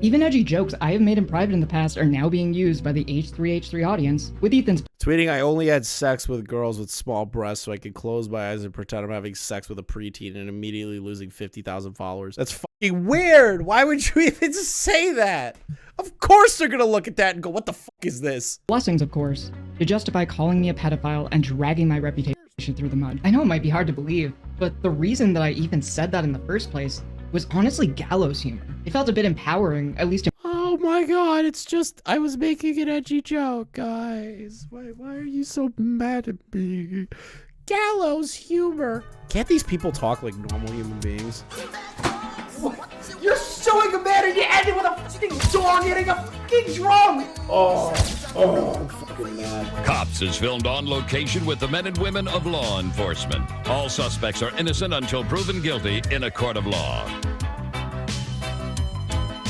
Even edgy jokes I have made in private in the past are now being used by the H3H3 audience, with Ethan's tweeting, I only had sex with girls with small breasts so I could close my eyes and pretend I'm having sex with a preteen and immediately losing 50,000 followers. That's fucking weird. Why would you even say that? Of course they're gonna look at that and go, what the fuck is this? blessings, of course, to justify calling me a pedophile and dragging my reputation through the mud. I know it might be hard to believe, but the reason that I even said that in the first place was honestly gallows humor. It felt a bit empowering, at least. Oh my god, it's just, I was making an edgy joke, guys. Why are you so mad at me? Gallows humor. Can't these people talk like normal human beings? What? You're suing a man and you end it with a fucking dog hitting a fucking drum! Oh, I'm fucking mad. Cops is filmed on location with the men and women of law enforcement. All suspects are innocent until proven guilty in a court of law.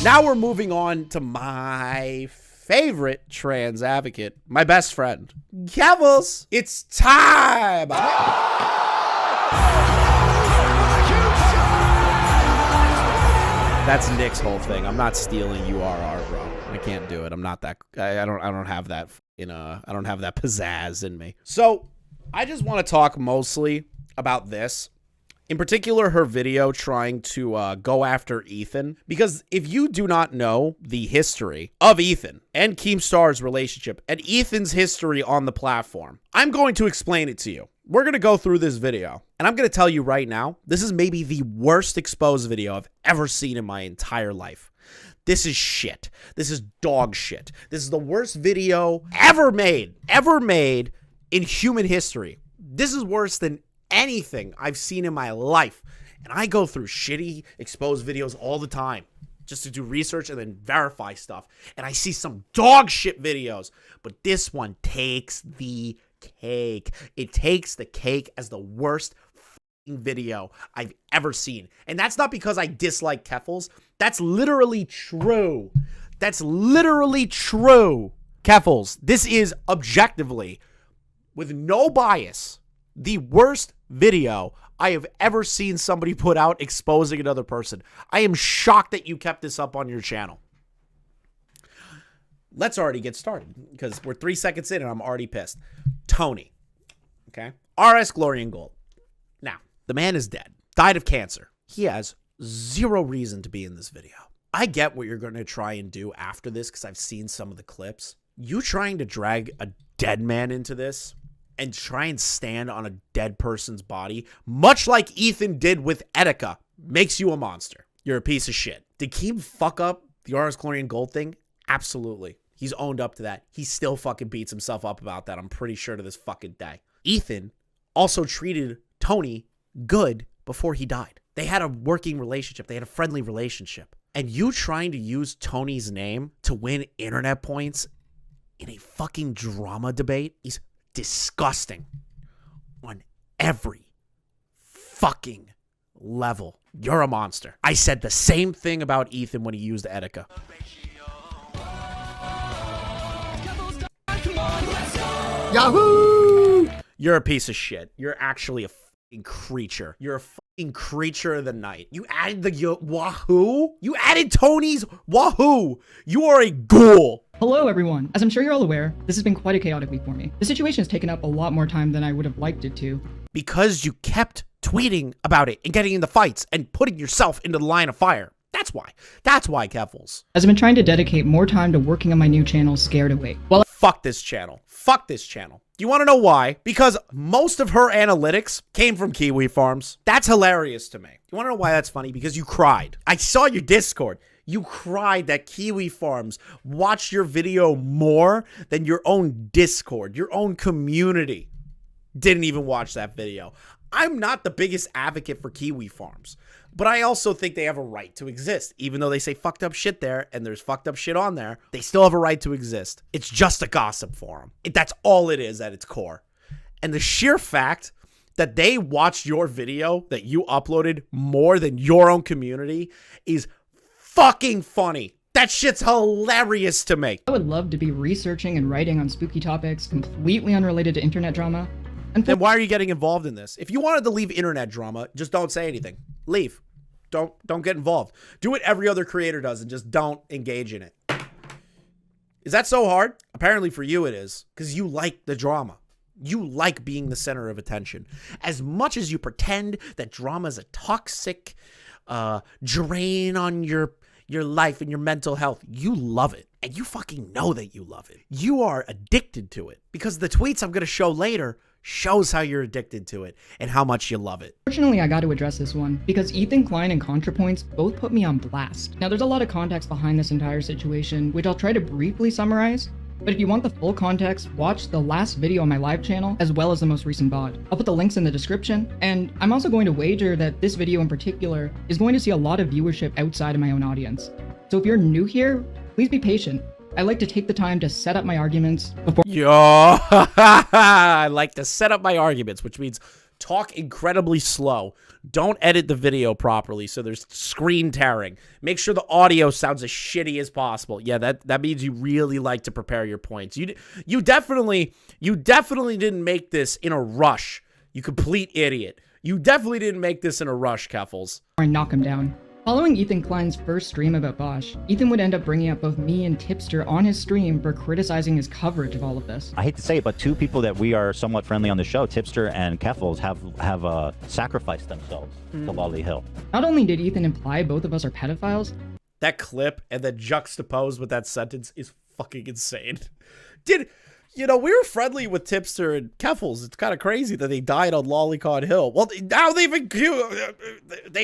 Now we're moving on to my favorite trans advocate, my best friend, Keffals. It's time. That's Nick's whole thing. I'm not stealing URR, bro. I can't do it. I'm not that. I don't have that. I don't have that pizzazz in me. So I just want to talk mostly about this. In particular, her video trying to go after Ethan. Because if you do not know the history of Ethan and Keemstar's relationship and Ethan's history on the platform, I'm going to explain it to you. We're going to go through this video. And I'm going to tell you right now, this is maybe the worst exposed video I've ever seen in my entire life. This is shit. This is dog shit. This is the worst video ever made in human history. This is worse than anything I've seen in my life. And I go through shitty exposed videos all the time just to do research and then verify stuff. And I see some dog shit videos, but this one takes the cake. It takes the cake as the worst video I've ever seen. And that's not because I dislike Keffals. That's literally true. That's literally true. Keffals, this is objectively, with no bias, the worst video I have ever seen somebody put out exposing another person. I am shocked that you kept this up on your channel. Let's already get started because we're 3 seconds in and I'm already pissed. Tony, okay? RS Glory and Gold. Now, the man is dead. Died of cancer. He has zero reason to be in this video. I get what you're going to try and do after this because I've seen some of the clips. You trying to drag a dead man into this and try and stand on a dead person's body, much like Ethan did with Etika, makes you a monster. You're a piece of shit. Did Keem fuck up the RS Glory and Gold thing? Absolutely. He's owned up to that. He still fucking beats himself up about that, I'm pretty sure, to this fucking day. Ethan also treated Tony good before he died. They had a working relationship. They had a friendly relationship. And you trying to use Tony's name to win internet points in a fucking drama debate is disgusting on every fucking level. You're a monster. I said the same thing about Ethan when he used Etika. Yahoo! You're a piece of shit. You're actually a fucking creature. You're a fucking creature of the night. You added the wahoo? You added Tony's wahoo. You are a ghoul. Hello everyone. As I'm sure you're all aware, this has been quite a chaotic week for me. The situation has taken up a lot more time than I would have liked it to. Because you kept tweeting about it and getting into fights and putting yourself into the line of fire. That's why. That's why, Keffals. As I've been trying to dedicate more time to working on my new channel, Scared Away. Fuck this channel. Fuck this channel. Do you want to know why? Because most of her analytics came from Kiwi Farms. That's hilarious to me. You want to know why that's funny? Because you cried. I saw your Discord. You cried that Kiwi Farms watched your video more than your own Discord, your own community didn't even watch that video. I'm not the biggest advocate for Kiwi Farms, but I also think they have a right to exist. Even though they say fucked up shit there and there's fucked up shit on there, they still have a right to exist. It's just a gossip forum. That's all it is at its core. And the sheer fact that they watched your video that you uploaded more than your own community is fucking funny. That shit's hilarious to me. I would love to be researching and writing on spooky topics completely unrelated to internet drama. Then why are you getting involved in this? If you wanted to leave internet drama, just don't say anything. Leave. don't get involved. Do what every other creator does and just don't engage in it. Is that so hard? Apparently for you it is, because you like the drama. You like being the center of attention. As much as you pretend that drama is a toxic drain on your life and your mental health, you love it. And you fucking know that you love it. You are addicted to it, because the tweets I'm going to show later shows how you're addicted to it and how much you love it. Fortunately, I got to address this one, because Ethan Klein and ContraPoints both put me on blast. Now, there's a lot of context behind this entire situation, which I'll try to briefly summarize, but if you want the full context, watch the last video on my live channel, as well as the most recent VOD. I'll put the links in the description, and I'm also going to wager that this video in particular is going to see a lot of viewership outside of my own audience. So if you're new here, please be patient. I like to take the time to set up my arguments before— I like to set up my arguments, which means talk incredibly slow. Don't edit the video properly so there's screen tearing. Make sure the audio sounds as shitty as possible. Yeah, that means you really like to prepare your points. You definitely didn't make this in a rush, you complete idiot. You definitely didn't make this in a rush, Keffals. I knock him down. Following Ethan Klein's first stream about Vaush, Ethan would end up bringing up both me and Tipster on his stream for criticizing his coverage of all of this. I hate to say it, but two people that we are somewhat friendly on the show, Tipster and Keffals, have sacrificed themselves to Lolly Hill. Not only did Ethan imply both of us are pedophiles— That clip and then juxtaposed with that sentence is fucking insane. We were friendly with Tipster and Keffals. It's kind of crazy that they died on Lolicon Hill. Well, now they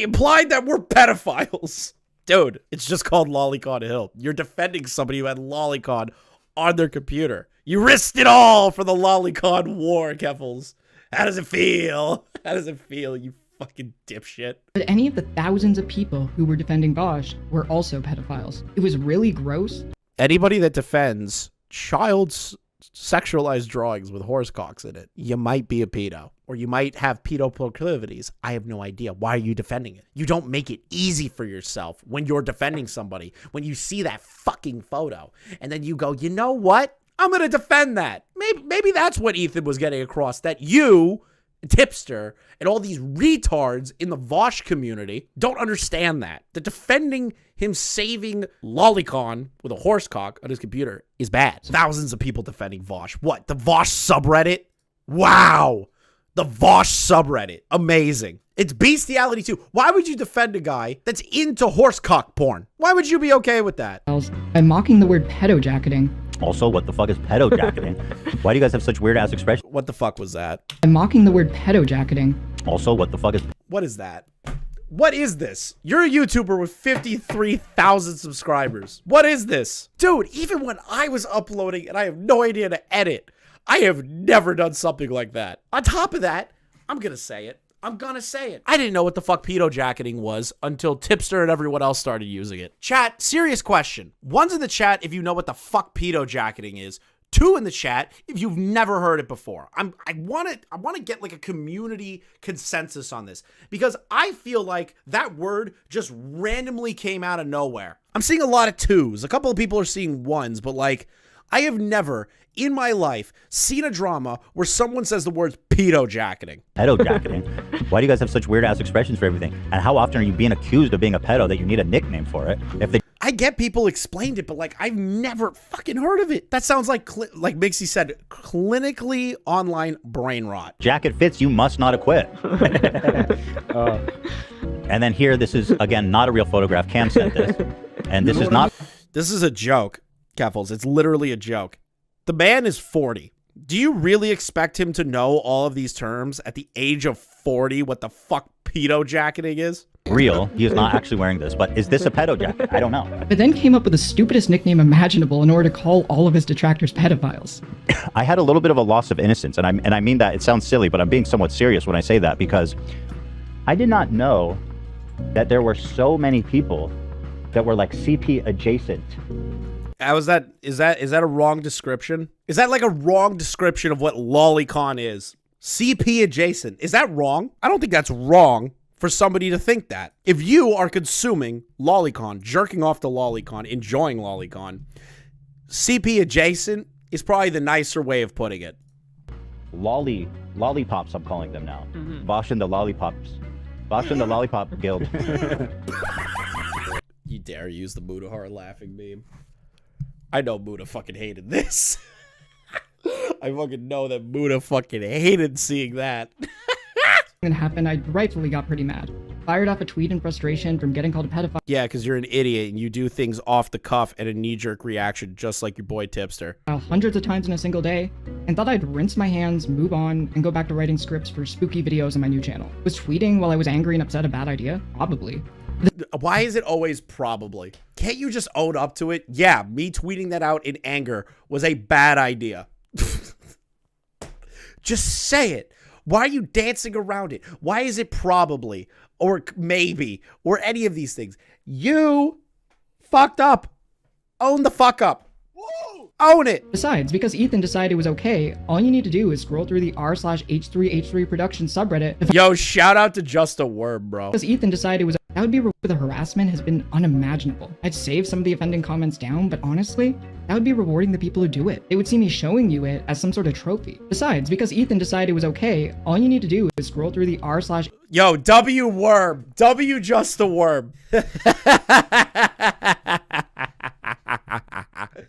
implied that we're pedophiles. Dude, it's just called Lolicon Hill. You're defending somebody who had Lolicon on their computer. You risked it all for the Lolicon war, Keffals. How does it feel? How does it feel, you fucking dipshit? But any of the thousands of people who were defending Vaush were also pedophiles. It was really gross. Anybody that defends child's sexualized drawings with horse cocks in it, you might be a pedo, or you might have pedo proclivities. I have no idea. Why are you defending it? You don't make it easy for yourself when you're defending somebody. When you see that fucking photo and then you go, you know what? I'm going to defend that. Maybe that's what Ethan was getting across, that you, Tipster, and all these retards in the Vaush community don't understand that defending him saving Lolicon with a horse cock on his computer is bad. Thousands of people defending Vaush. What? The Vaush subreddit? Wow. The Vaush subreddit. Amazing. It's bestiality too. Why would you defend a guy that's into horse cock porn? Why would you be okay with that? By mocking the word pedo-jacketing. Also, what the fuck is pedo-jacketing? Why do you guys have such weird-ass expressions? What the fuck was that? By mocking the word pedo-jacketing. Also, what the fuck is— What is that? What is this? You're a YouTuber with 53,000 subscribers. What is this? Dude, even when I was uploading and I have no idea to edit, I have never done something like that. On top of that, I'm gonna say it. I didn't know what the fuck pedo-jacketing was until Tipster and everyone else started using it. Chat, serious question. One's in the chat if you know what the fuck pedo-jacketing is. Two in the chat if you've never heard it before. I want to get like a community consensus on this, because I feel like that word just randomly came out of nowhere. I'm seeing a lot of twos. A couple of people are seeing ones, but like I have never in my life seen a drama where someone says the words pedo-jacketing. Pedo-jacketing? Why do you guys have such weird-ass expressions for everything? And how often are you being accused of being a pedo that you need a nickname for it? If they— I get people explained it, but like I've never fucking heard of it. That sounds like Mixie said, clinically online brain rot. jacket fits, you must not acquit. And then here, this is, again, not a real photograph. Cam sent this. And this is not— This is a joke, Keffals. It's literally a joke. The man is 40. Do you really expect him to know all of these terms at the age of 40, what the fuck pedo-jacketing is? real. He is not actually wearing this, but is this a pedo jacket? I don't know. But then came up with the stupidest nickname imaginable in order to call all of his detractors pedophiles. I had a little bit of a loss of innocence, and I mean that. It sounds silly, but I'm being somewhat serious when I say that, because I did not know that there were so many people that were like CP adjacent. Is that a wrong description? Is that like a wrong description of what lolicon is? CP adjacent. Is that wrong? I don't think that's wrong for somebody to think that. If you are consuming lolicon, jerking off to lolicon, enjoying lolicon, CP adjacent is probably the nicer way of putting it. Lollipops, I'm calling them now. Vaush and the lollipops Vaush and the Lollipop Guild. You dare use the Mutahar laughing meme? I know Muta fucking hated this. I fucking know that Muta fucking hated seeing that. When it happened, I rightfully got pretty mad. Fired off a tweet in frustration from getting called a pedophile. Yeah, because you're an idiot and you do things off the cuff and a knee-jerk reaction just like your boy Tipster. Hundreds of times in a single day, and thought I'd rinse my hands, move on, and go back to writing scripts for spooky videos on my new channel. Was tweeting while I was angry and upset a bad idea? Probably. Why is it always probably? Can't you just own up to it? Yeah, me tweeting that out in anger was a bad idea. Just say it. Why are you dancing around it? Why is it probably or maybe or any of these things? You fucked up. Own the fuck up. Whoa. Own it. Besides, because Ethan decided it was okay, all you need to do is scroll through the r/h3h3 production subreddit. Yo, shout out to Just a Worm, bro. Because Ethan decided it was that would be rewarded. The harassment has been unimaginable. I'd save some of the offending comments down, but honestly, that would be rewarding the people who do it. They would see me showing you it as some sort of trophy. Besides, because Ethan decided it was okay, all you need to do is scroll through the r/. Yo, W Worm. W Just a Worm.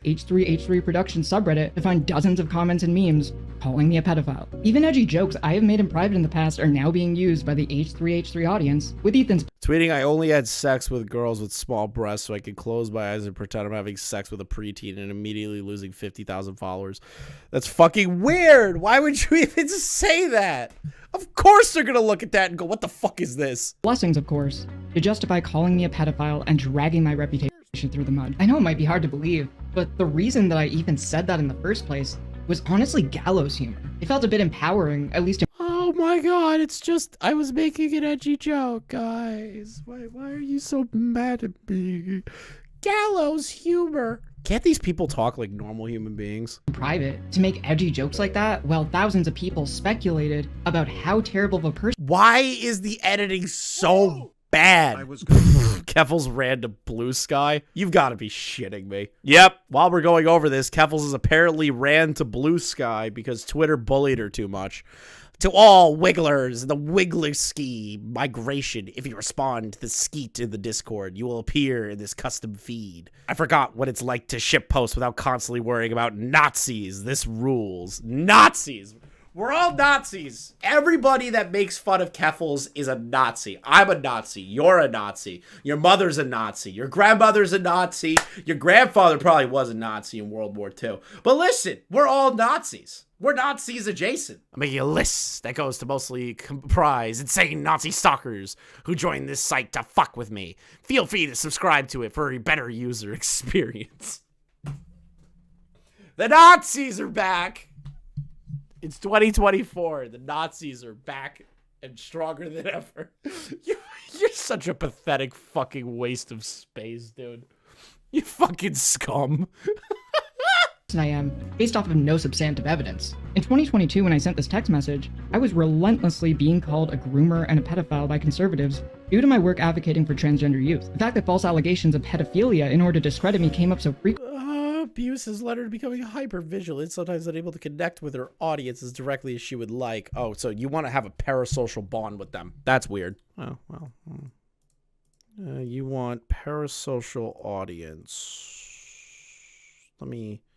H3H3 production subreddit to find dozens of comments and memes calling me a pedophile. Even edgy jokes I have made in private in the past are now being used by the H3H3 audience, with Ethan's Tweeting, I only had sex with girls with small breasts so I could close my eyes and pretend I'm having sex with a preteen and immediately losing 50,000 followers. That's fucking weird. Why would you even say that? Of course they're gonna look at that and go, what the fuck is this? blessings, of course, to justify calling me a pedophile and dragging my reputation through the mud. I know it might be hard to believe, but the reason that I even said that in the first place was honestly gallows humor. It felt a bit empowering, at least. Oh my god, it's just, I was making an edgy joke, guys. Why are you so mad at me? Gallows humor. Can't these people talk like normal human beings? Private to make edgy jokes like that while thousands of people speculated about how terrible of a person. Why is the editing so bad? Keffals ran to Blue Sky. You've got to be shitting me. Yep. While we're going over this, Keffals has apparently ran to Blue Sky because Twitter bullied her too much. To all wigglers in the Wigglerski migration, if you respond to the skeet in the Discord, you will appear in this custom feed. I forgot what it's like to ship posts without constantly worrying about Nazis. This rules. Nazis. We're all Nazis. Everybody that makes fun of Keffals is a Nazi. I'm a Nazi. You're a Nazi. Your mother's a Nazi. Your grandmother's a Nazi. Your grandfather probably was a Nazi in World War II. But listen, we're all Nazis. We're Nazis adjacent. I'm making a list that goes to mostly comprise insane Nazi stalkers who join this site to fuck with me. Feel free to subscribe to it for a better user experience. The Nazis are back. It's 2024. The Nazis are back and stronger than ever. You're such a pathetic fucking waste of space, dude. You fucking scum. I am, based off of no substantive evidence. In 2022, when I sent this text message, I was relentlessly being called a groomer and a pedophile by conservatives due to my work advocating for transgender youth. The fact that false allegations of pedophilia in order to discredit me came up so frequently. Abuse has led her to becoming hyper-vigilant, sometimes unable to connect with her audience as directly as she would like. Oh, so you want to have a parasocial bond with them. That's weird. Oh, well. You want parasocial audience.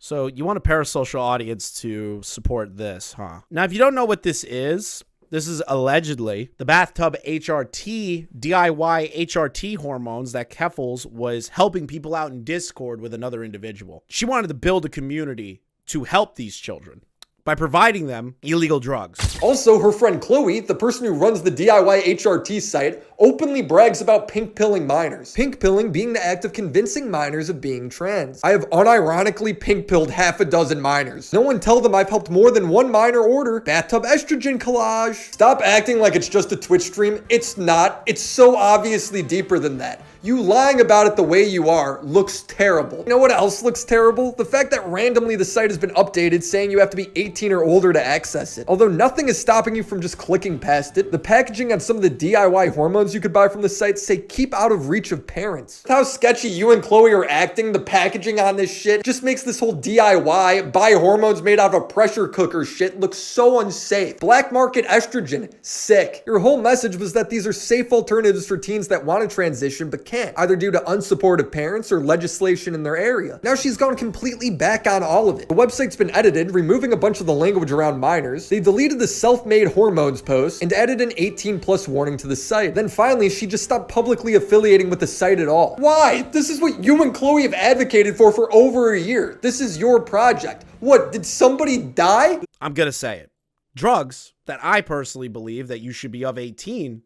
So you want a parasocial audience to support this, huh? Now, if you don't know what this is allegedly the bathtub HRT, DIY HRT hormones that Keffals was helping people out in Discord with another individual. She wanted to build a community to help these children by providing them illegal drugs. Also, her friend Chloe, the person who runs the DIY HRT site, openly brags about pink pilling minors. Pink pilling being the act of convincing minors of being trans. I have unironically pink pilled half a dozen minors. No one tell them I've helped more than one minor order bathtub estrogen collage. Stop acting like it's just a Twitch stream. It's not. It's so obviously deeper than that. You lying about it the way you are looks terrible. You know what else looks terrible? The fact that randomly the site has been updated saying you have to be 18 or older to access it. Although nothing is stopping you from just clicking past it, the packaging on some of the DIY hormones you could buy from the site say keep out of reach of parents. How sketchy you and Chloe are acting, the packaging on this shit just makes this whole DIY, buy hormones made out of a pressure cooker shit look so unsafe. Black market estrogen, sick. Your whole message was that these are safe alternatives for teens that want to transition but can't, either due to unsupportive parents or legislation in their area. Now she's gone completely back on all of it. The website's been edited, removing a bunch of the language around minors. They deleted the self-made hormones post and added an 18+ warning to the site. Then finally, she just stopped publicly affiliating with the site at all. Why? This is what you and Chloe have advocated for over a year. This is your project. What, did somebody die? I'm gonna say it. Drugs that I personally believe that you should be of 18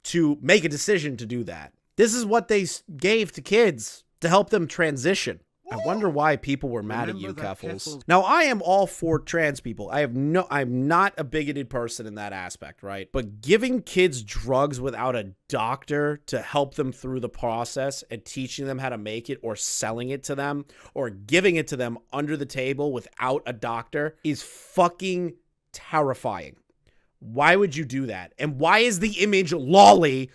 to make a decision to do that. This is what they gave to kids to help them transition. I wonder why people were mad at you, Keffals. Now, I am all for trans people. I'm not a bigoted person in that aspect, right? But giving kids drugs without a doctor to help them through the process and teaching them how to make it or selling it to them or giving it to them under the table without a doctor is fucking terrifying. Why would you do that? And why is the image lolly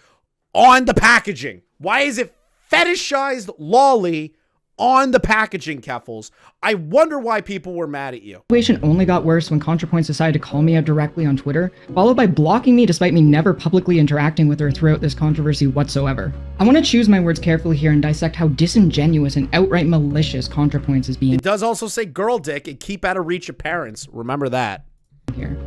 on the packaging? Why is it fetishized lolly on the packaging, Keffals? I wonder why people were mad at you. The situation only got worse when ContraPoints decided to call me out directly on Twitter, followed by blocking me despite me never publicly interacting with her throughout this controversy whatsoever. I want to choose my words carefully here and dissect how disingenuous and outright malicious ContraPoints is being. It does also say girl dick and keep out of reach of parents. Remember that. Here.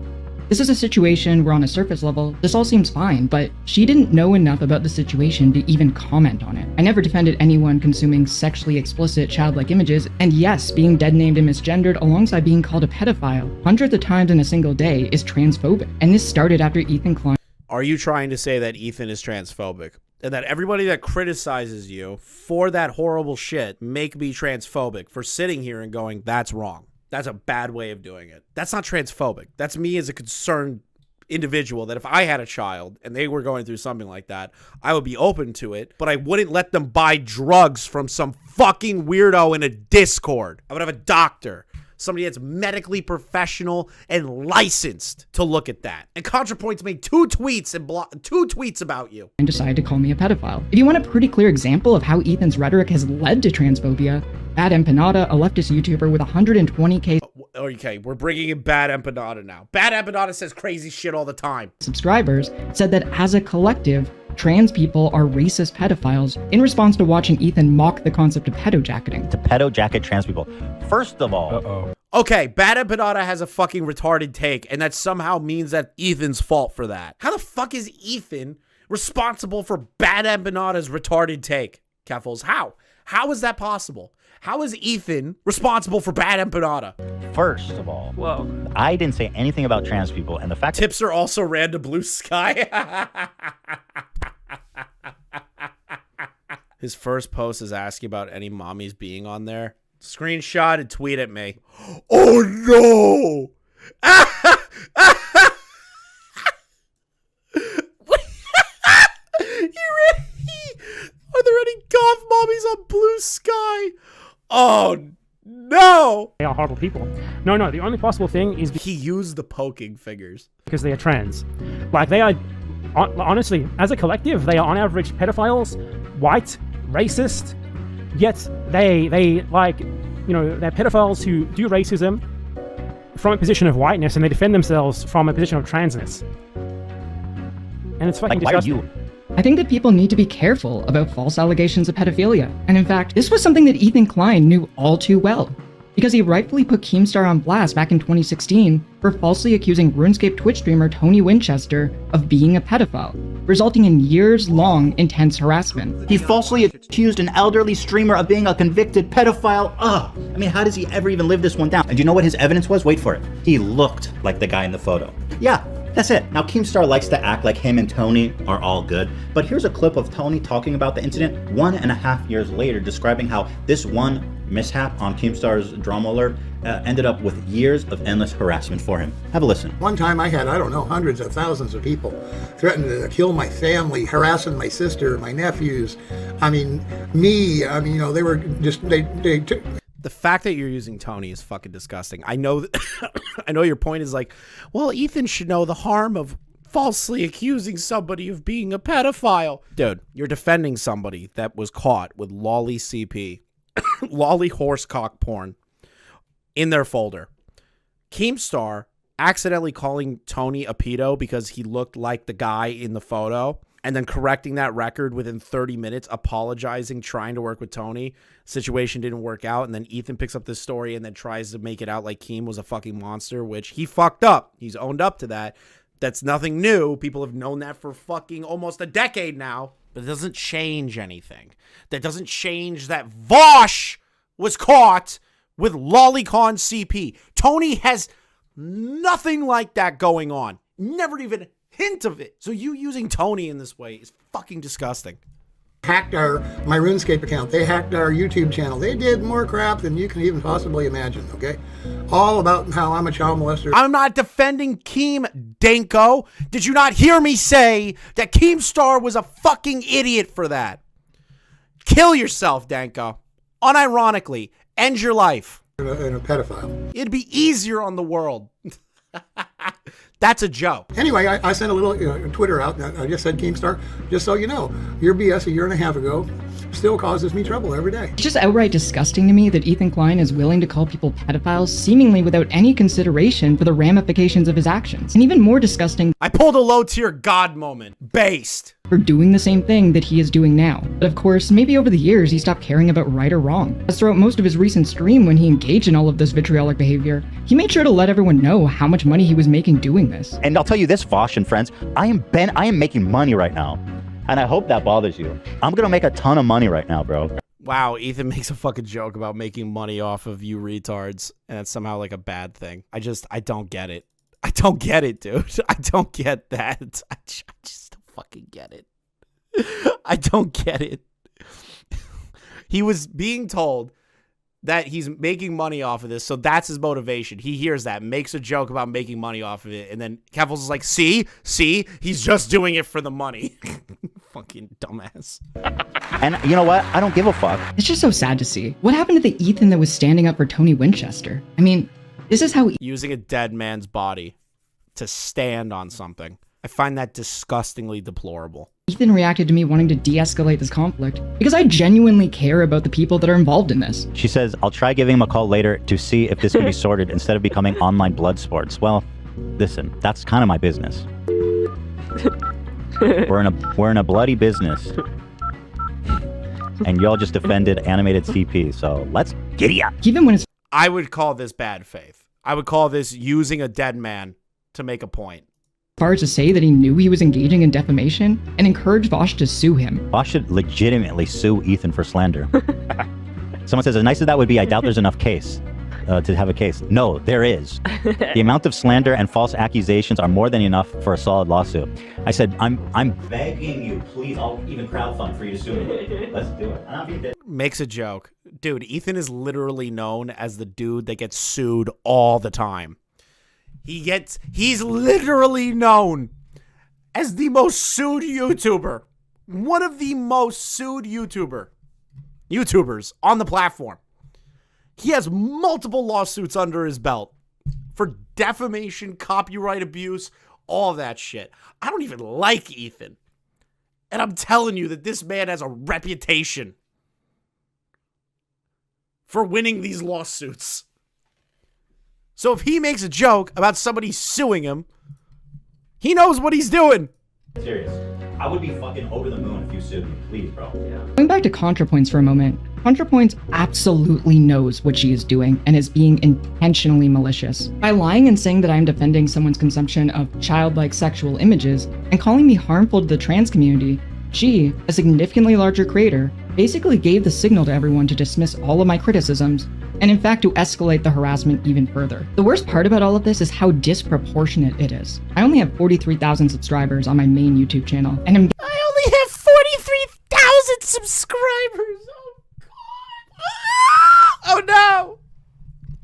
This is a situation where on a surface level, this all seems fine, but she didn't know enough about the situation to even comment on it. I never defended anyone consuming sexually explicit childlike images, and yes, being dead named and misgendered alongside being called a pedophile hundreds of times in a single day is transphobic. And this started after Ethan Klein. Are you trying to say that Ethan is transphobic? And that everybody that criticizes you for that horrible shit make me transphobic for sitting here and going, that's wrong. That's a bad way of doing it. That's not transphobic. That's me as a concerned individual that if I had a child and they were going through something like that, I would be open to it, but I wouldn't let them buy drugs from some fucking weirdo in a Discord. I would have a doctor, somebody that's medically professional and licensed to look at that. And ContraPoints made two tweets about you. And decided to call me a pedophile. If you want a pretty clear example of how Ethan's rhetoric has led to transphobia, Bad Empanada, a leftist YouTuber with 120k Okay, we're bringing in Bad Empanada now. Bad Empanada says crazy shit all the time. subscribers, said that as a collective, trans people are racist pedophiles in response to watching Ethan mock the concept of pedojacketing. To pedojacket trans people. First of all, Okay, Bad Empanada has a fucking retarded take, and that somehow means that Ethan's fault for that. How the fuck is Ethan responsible for Bad Empanada's retarded take, Keffals? How? How is that possible? How is Ethan responsible for Bad Empanada? first of all, I didn't say anything about trans people, and the fact Tips are also ran to Blue Sky. His first post is asking about any mommies being on there. Screenshot and tweet at me. Oh no! Are there any goth mommies on Blue Sky? Oh no! They are horrible people. No, the only possible thing is He used the poking fingers. because they are trans. Like, they are, honestly, as a collective, they are on average pedophiles, white, racist, yet they like, you know, they're pedophiles who do racism from a position of whiteness, and they defend themselves from a position of transness. And it's fucking like, why are disgusting. you? I think that people need to be careful about false allegations of pedophilia, and in fact, this was something that Ethan Klein knew all too well, because he rightfully put Keemstar on blast back in 2016 for falsely accusing RuneScape Twitch streamer Tony Winchester of being a pedophile, resulting in years-long intense harassment. He falsely accused an elderly streamer of being a convicted pedophile. Ugh. I mean, how does he ever even live this one down? And do you know what his evidence was? Wait for it. He looked like the guy in the photo. Yeah, That's it. Now, Keemstar likes to act like him and Tony are all good, but here's a clip of Tony talking about the incident 1.5 years later, describing how this one mishap on Keemstar's drama alert ended up with years of endless harassment for him. Have a listen. One time I had, I don't know, hundreds of thousands of people threatening to kill my family, harassing my sister, my nephews. They were just, they took... The fact that you're using Tony is fucking disgusting. I know I know your point is like, well, Ethan should know the harm of falsely accusing somebody of being a pedophile. Dude, you're defending somebody that was caught with lolly CP, lolly horsecock porn in their folder. Keemstar accidentally calling Tony a pedo because he looked like the guy in the photo, and then correcting that record within 30 minutes, apologizing, trying to work with Tony. Situation didn't work out, and then Ethan picks up this story and then tries to make it out like Keem was a fucking monster, which he fucked up. He's owned up to that. That's nothing new. People have known that for fucking almost a decade now, but it doesn't change anything. That doesn't change that Vaush was caught with lolicon CP. Tony has nothing like that going on. Never even hint of it. So you using Tony in this way is fucking disgusting. Hacked my RuneScape account. They hacked our YouTube channel. They did more crap than you can even possibly imagine, okay? All about how I'm a child molester. I'm not defending Keem, Danko. Did you not hear me say that Keemstar was a fucking idiot for that? Kill yourself, Danko. Unironically, end your life. And a pedophile. It'd be easier on the world. That's a joke. Anyway, I sent a little Twitter out. I just said, Keemstar, just so you know, your BS a year and a half ago still causes me trouble every day. It's just outright disgusting to me that Ethan Klein is willing to call people pedophiles seemingly without any consideration for the ramifications of his actions. And even more disgusting, I pulled a low-tier God moment. Based. For doing the same thing that he is doing now. But of course, maybe over the years he stopped caring about right or wrong. As throughout most of his recent stream when he engaged in all of this vitriolic behavior, he made sure to let everyone know how much money he was making doing this. And I'll tell you this, Vaush and friends, I am making money right now. And I hope that bothers you. I'm gonna make a ton of money right now, bro. Wow, Ethan makes a fucking joke about making money off of you retards, and it's somehow like a bad thing. I don't get it. I don't get it, dude. I don't get that. I just don't fucking get it. I don't get it. He was being told that he's making money off of this, so that's his motivation. He hears that, makes a joke about making money off of it, and then Keffals is like, see, he's just doing it for the money. Fucking dumbass. And you know what? I don't give a fuck. It's just so sad to see. What happened to the Ethan that was standing up for Tony Winchester? I mean, this is how using a dead man's body to stand on something. I find that disgustingly deplorable. Ethan reacted to me wanting to de-escalate this conflict because I genuinely care about the people that are involved in this. She says, I'll try giving him a call later to see if this can be sorted instead of becoming online blood sports. Well, listen, that's kind of my business. We're in a bloody business. And y'all just defended animated CP, so let's giddy up. Even when it's I would call this bad faith. I would call this using a dead man to make a point. far as to say that he knew he was engaging in defamation and encouraged Vaush to sue him. Vaush should legitimately sue Ethan for slander. Someone says, as nice as that would be, I doubt there's enough case to have a case. No, there is. The amount of slander and false accusations are more than enough for a solid lawsuit. I said, I'm begging you, please, I'll even crowdfund for you to sue me. Let's do it. Makes a joke. Dude, Ethan is literally known as the dude that gets sued all the time. He's literally known as the most sued YouTuber. One of the most sued YouTubers on the platform. He has multiple lawsuits under his belt for defamation, copyright abuse, all that shit. I don't even like Ethan. And I'm telling you that this man has a reputation for winning these lawsuits. So if he makes a joke about somebody suing him, he knows what he's doing. Serious. I would be fucking over the moon if you sued me. Please, bro. Yeah. Going back to ContraPoints for a moment, ContraPoints absolutely knows what she is doing and is being intentionally malicious. By lying and saying that I am defending someone's consumption of childlike sexual images and calling me harmful to the trans community, she, a significantly larger creator, basically gave the signal to everyone to dismiss all of my criticisms, and in fact to escalate the harassment even further. The worst part about all of this is how disproportionate it is. I only have 43,000 subscribers on my main YouTube channel, and I only have 43,000 subscribers! Oh no!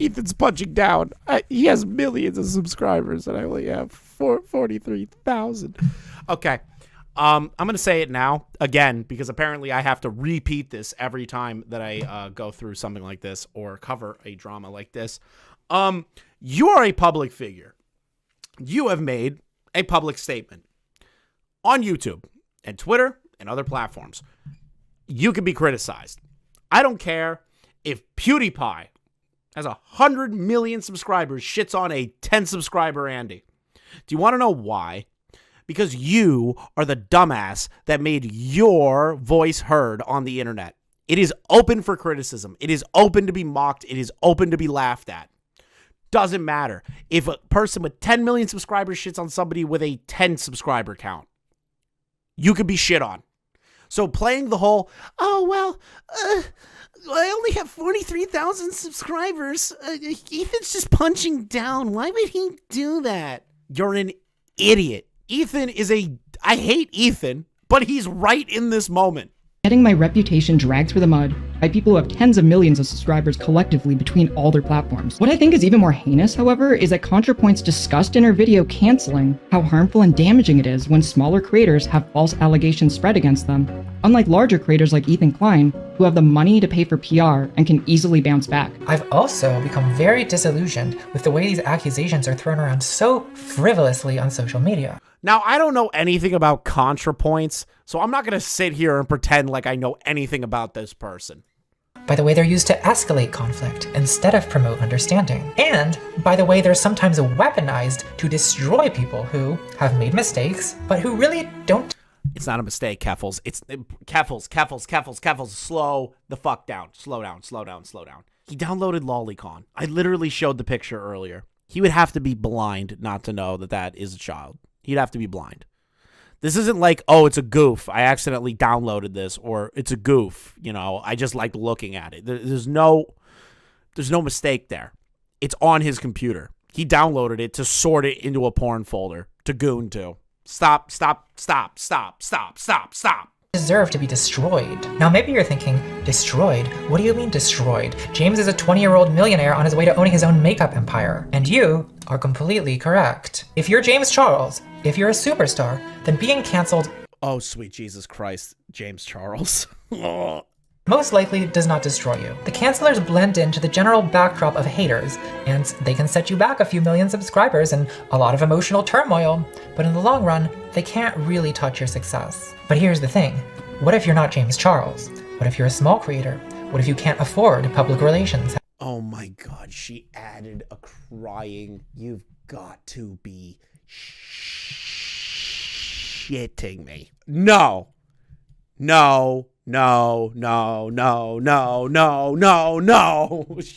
Ethan's punching down. He has millions of subscribers, and I only have 43,000. Okay. I'm going to say it now, again, because apparently I have to repeat this every time that I go through something like this or cover a drama like this. You are a public figure. You have made a public statement on YouTube and Twitter and other platforms. You can be criticized. I don't care if PewDiePie has 100 million subscribers, shits on a 10 subscriber Andy. Do you want to know why? Because you are the dumbass that made your voice heard on the internet. It is open for criticism. It is open to be mocked. It is open to be laughed at. Doesn't matter. If a person with 10 million subscribers shits on somebody with a 10 subscriber count, you could be shit on. So playing the whole, oh, well, I only have 43,000 subscribers. Ethan's just punching down. Why would he do that? You're an idiot. Ethan is I hate Ethan, but he's right in this moment. Getting my reputation dragged through the mud by people who have tens of millions of subscribers collectively between all their platforms. What I think is even more heinous, however, is that ContraPoints discussed in her video canceling how harmful and damaging it is when smaller creators have false allegations spread against them, unlike larger creators like Ethan Klein, who have the money to pay for PR and can easily bounce back. I've also become very disillusioned with the way these accusations are thrown around so frivolously on social media. Now, I don't know anything about ContraPoints, so I'm not going to sit here and pretend like I know anything about this person. By the way they're used to escalate conflict instead of promote understanding. And by the way they're sometimes weaponized to destroy people who have made mistakes, but who really don't. It's not a mistake, Keffals. It's Keffals. Slow the fuck down. Slow down. He downloaded Lolicon. I literally showed the picture earlier. He would have to be blind not to know that that is a child. He'd have to be blind. This isn't like, oh, it's a goof. I accidentally downloaded this, or it's a goof. You know, I just like looking at it. There's no mistake there. It's on his computer. He downloaded it to sort it into a porn folder to goon to. Stop. Deserve to be destroyed. Now maybe you're thinking, destroyed? What do you mean destroyed? James is a 20-year-old millionaire on his way to owning his own makeup empire. And you are completely correct. If you're James Charles, if you're a superstar, then being canceled, oh sweet Jesus Christ, James Charles. most likely does not destroy you. The cancelers blend into the general backdrop of haters, and they can set you back a few million subscribers and a lot of emotional turmoil, but in the long run, they can't really touch your success. But here's the thing, what if you're not James Charles? What if you're a small creator? What if you can't afford public relations? Oh my God, she added a crying, you've got to be shitting me. No. She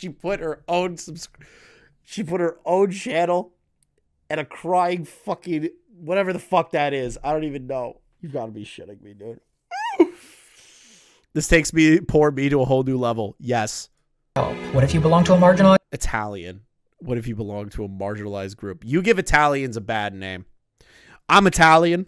put her own channel and a crying fucking whatever the fuck that is. I don't even know. You've got to be shitting me, dude. This takes poor me to a whole new level. Yes. What if you belong to a marginalized Italian? What if you belong to a marginalized group? You give Italians a bad name. I'm Italian.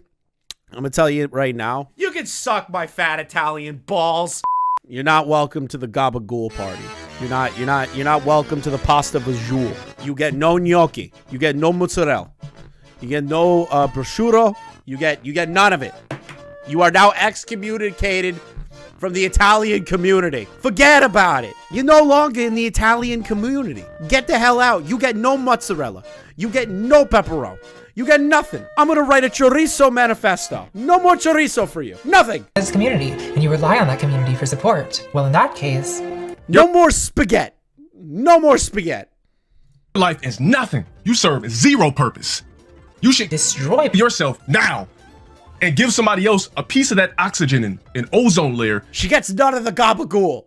I'm gonna tell you right now. You can suck my fat Italian balls. You're not welcome to the gabagool party. You're not welcome to the pasta vajul. You get no gnocchi. You get no mozzarella. You get no prosciutto. You get none of it. You are now excommunicated from the Italian community. Forget about it. You're no longer in the Italian community. Get the hell out. You get no mozzarella. You get no pepperoni. You get nothing. I'm gonna write a chorizo manifesto. No more chorizo for you. Nothing. community, and you rely on that community for support. Well, in that case, no more spaghetti. No more spaghetti. Life is nothing. You serve zero purpose. You should destroy yourself now and give somebody else a piece of that oxygen and ozone layer. She gets none of the gabagool.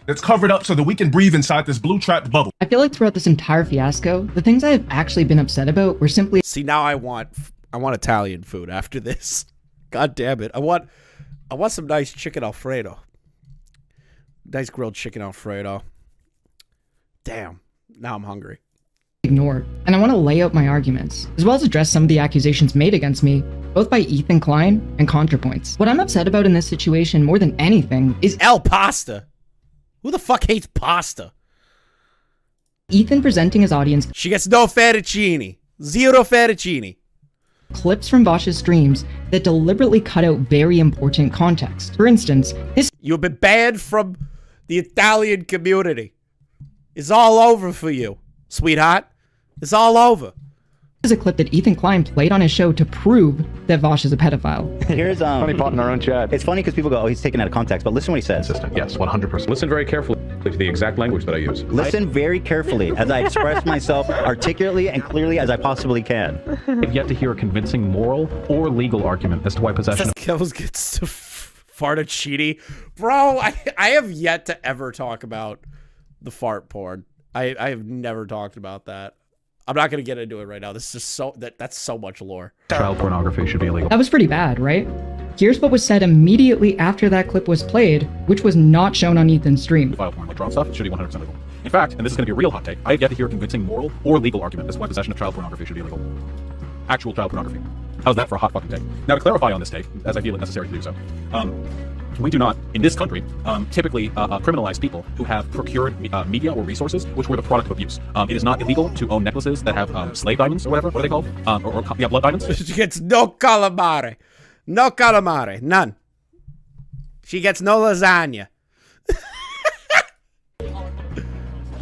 That's covered up so that we can breathe inside this blue trapped bubble. I feel like throughout this entire fiasco, the things I have actually been upset about were simply— See, now I want Italian food after this. God damn it. I want some nice chicken Alfredo. Nice grilled chicken Alfredo. Damn. Now I'm hungry. Ignore, and I want to lay out my arguments, as well as address some of the accusations made against me, both by Ethan Klein and ContraPoints. What I'm upset about in this situation more than anything is El Pasta. Who the fuck hates pasta? Ethan presenting his audience She gets no fettuccine. Zero fettuccine. clips from Vaush's streams that deliberately cut out very important context. For instance, his You've been banned from the Italian community. It's all over for you, sweetheart. It's all over. is a clip that Ethan Klein played on his show to prove that Vaush is a pedophile. Here's Funny pot in our own chat. It's funny because people go, "Oh, he's taken out of context," but listen what he says. Yes, 100%. Listen very carefully to the exact language that I use. Listen very carefully as I express myself articulately and clearly as I possibly can. I've yet to hear a convincing moral or legal argument as to why possession of Keffals gets to fartuccini. Bro, I have yet to ever talk about the fart porn. I have never talked about that. I'm not going to get into it right now. This is just so that's so much lore. child pornography should be illegal. That was pretty bad, right? Here's what was said immediately after that clip was played, which was not shown on Ethan's stream. File porn, like drone stuff, it should be 100% legal. In fact, and this is going to be a real hot take, I have yet to hear a convincing moral or legal argument as to why possession of child pornography should be illegal. Actual child pornography. How's that for a hot fucking take? Now, to clarify on this take, as I feel it necessary to do so, we do not, in this country, typically criminalize people who have procured media or resources which were the product of abuse. It is not illegal to own necklaces that have slave diamonds or whatever. What are they called? Or blood diamonds? She gets no calamari. No calamari. None. She gets no lasagna.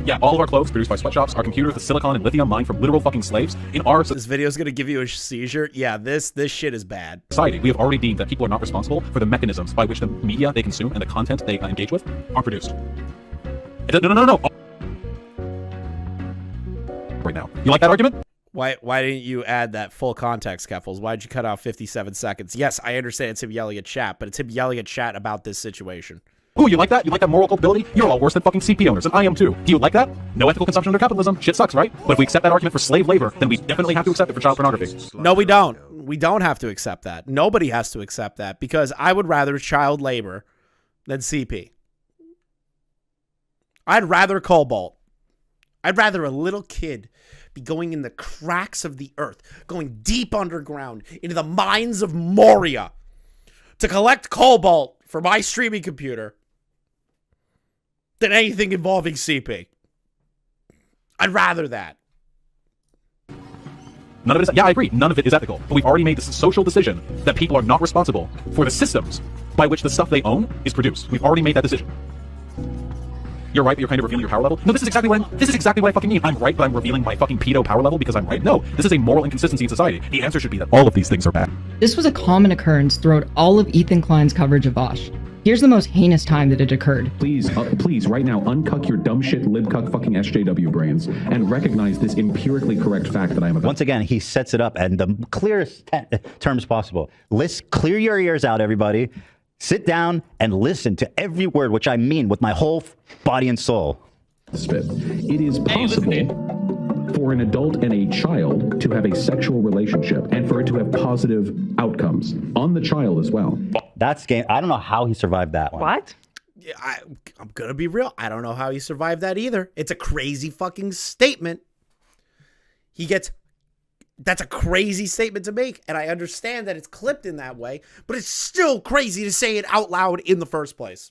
Yeah, all of our clothes produced by sweatshops, our computers, the silicon and lithium mined from literal fucking slaves. In our This video is going to give you a seizure. Yeah, this shit is bad. society, we have already deemed that people are not responsible for the mechanisms by which the media they consume and the content they engage with are produced. No. Right now. You like that argument? Why didn't you add that full context, Keffals? Why'd you cut out 57 seconds? Yes, I understand it's him yelling at chat, but it's him yelling at chat about this situation. Ooh, you like that? You like that moral culpability? You're all worse than fucking CP owners, and I am too. Do you like that? No ethical consumption under capitalism. Shit sucks, right? But if we accept that argument for slave labor, then we definitely have to accept it for child pornography. No, we don't. We don't have to accept that. Nobody has to accept that because I would rather child labor than CP. I'd rather cobalt. I'd rather a little kid be going in the cracks of the earth, going deep underground into the mines of Moria to collect cobalt for my streaming computer than anything involving CP. I'd rather that. None of it is, yeah, I agree. None of it is ethical. But we've already made this social decision that people are not responsible for the systems by which the stuff they own is produced. We've already made that decision. You're right, but you're kind of revealing your power level. No, this is exactly what I fucking mean. I'm right, but I'm revealing my fucking pedo power level because I'm right. No, this is a moral inconsistency in society. The answer should be that all of these things are bad. This was a common occurrence throughout all of Ethan Klein's coverage of Vaush. Here's the most heinous time that it occurred. Please, right now, uncuck your dumb shit, libcuck fucking SJW brains and recognize this empirically correct fact that I am about. Once again, he sets it up in the clearest terms possible. Clear your ears out, everybody. Sit down and listen to every word, which I mean with my whole body and soul. Spit. It is possible for an adult and a child to have a sexual relationship and for it to have positive outcomes on the child as well. That's game. I don't know how he survived that one. What? Yeah, I'm gonna be real. I don't know how he survived that either. It's a crazy fucking statement. That's a crazy statement to make, and I understand that it's clipped in that way, but it's still crazy to say it out loud in the first place.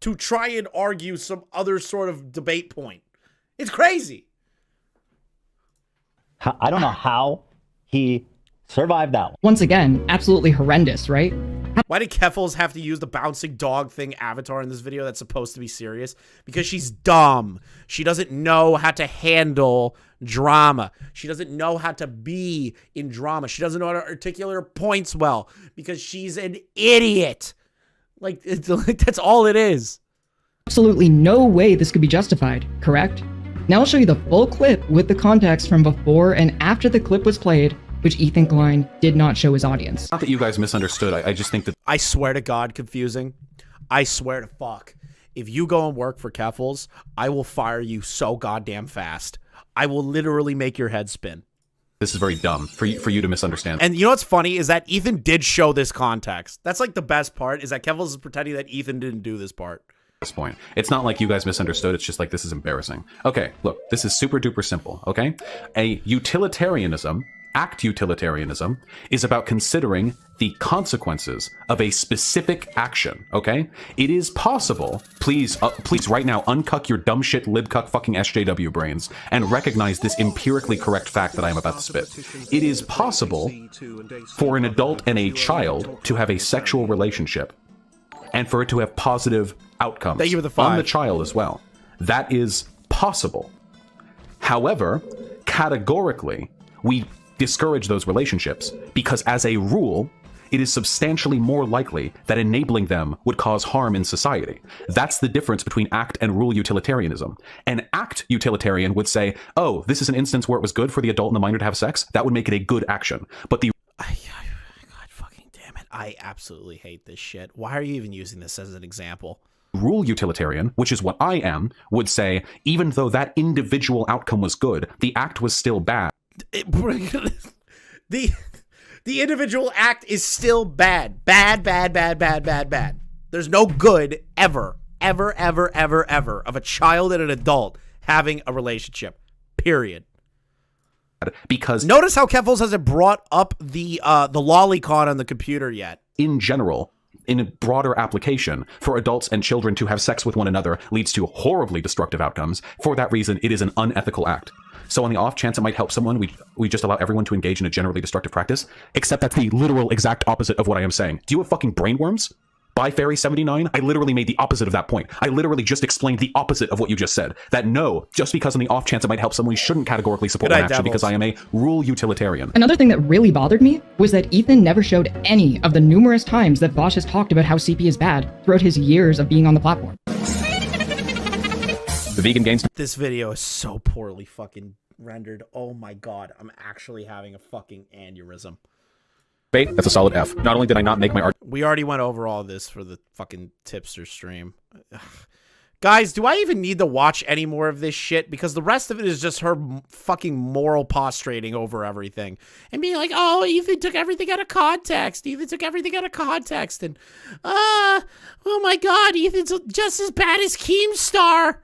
To try and argue some other sort of debate point. It's crazy. I don't know how he survived that one. Once again, absolutely horrendous, right? Why did Keffals have to use the bouncing dog thing avatar in this video that's supposed to be serious? Because she's dumb. She doesn't know how to handle drama. She doesn't know how to be in drama. She doesn't know how to articulate her points well because she's an idiot. Like that's all it is. Absolutely no way this could be justified, correct? Now I'll show you the full clip with the context from before and after the clip was played, which Ethan Klein did not show his audience. Not that you guys misunderstood. I just think that I swear to God, confusing. I swear to fuck. If you go and work for Keffals, I will fire you so goddamn fast. I will literally make your head spin. this is very dumb for you to misunderstand. And you know what's funny is that Ethan did show this context. That's like the best part is that Keffals is pretending that Ethan didn't do this part. this point. It's not like you guys misunderstood. It's just like, this is embarrassing. Okay, look, this is super duper simple, okay? Act utilitarianism is about considering the consequences of a specific action, okay? It is possible, please right now, uncuck your dumb shit, libcuck fucking SJW brains, and recognize this empirically correct fact that I am about to spit. It is possible for an adult and a child to have a sexual relationship, and for it to have positive outcomes Thank you for the on 5. the child as well. That is possible. However, categorically, we discourage those relationships because, as a rule, it is substantially more likely that enabling them would cause harm in society. That's the difference between act and rule utilitarianism. An act utilitarian would say, oh, this is an instance where it was good for the adult and the minor to have sex. That would make it a good action. But the God fucking damn it. I absolutely hate this shit. Why are you even using this as an example? rule utilitarian, which is what I am, would say, even though that individual outcome was good, the act was still bad. The individual act is still bad. Bad. There's no good ever of a child and an adult having a relationship. Period. Because notice how Keffals hasn't brought up the lolicon on the computer yet. In general, in a broader application, for adults and children to have sex with one another leads to horribly destructive outcomes. For that reason, it is an unethical act. So on the off chance it might help someone, we just allow everyone to engage in a generally destructive practice. Except that's the literal exact opposite of what I am saying. Do you have fucking brainworms? By Fairy 79, I literally made the opposite of that point. I literally just explained the opposite of what you just said. That no, just because on the off chance it might help someone, we shouldn't categorically support an action because I am a rule utilitarian. Another thing that really bothered me was that Ethan never showed any of the numerous times that Vaush has talked about how CP is bad throughout his years of being on the platform. The vegan gains. This video is so poorly fucking rendered. Oh my god, I'm actually having a fucking aneurysm. That's a solid F. Not only did I not make my art. We already went over all this for the fucking tipster stream. Ugh. Guys, do I even need to watch any more of this shit? Because the rest of it is just her fucking moral prostrating over everything. And being like, oh, Ethan took everything out of context. And, oh my god, Ethan's just as bad as Keemstar.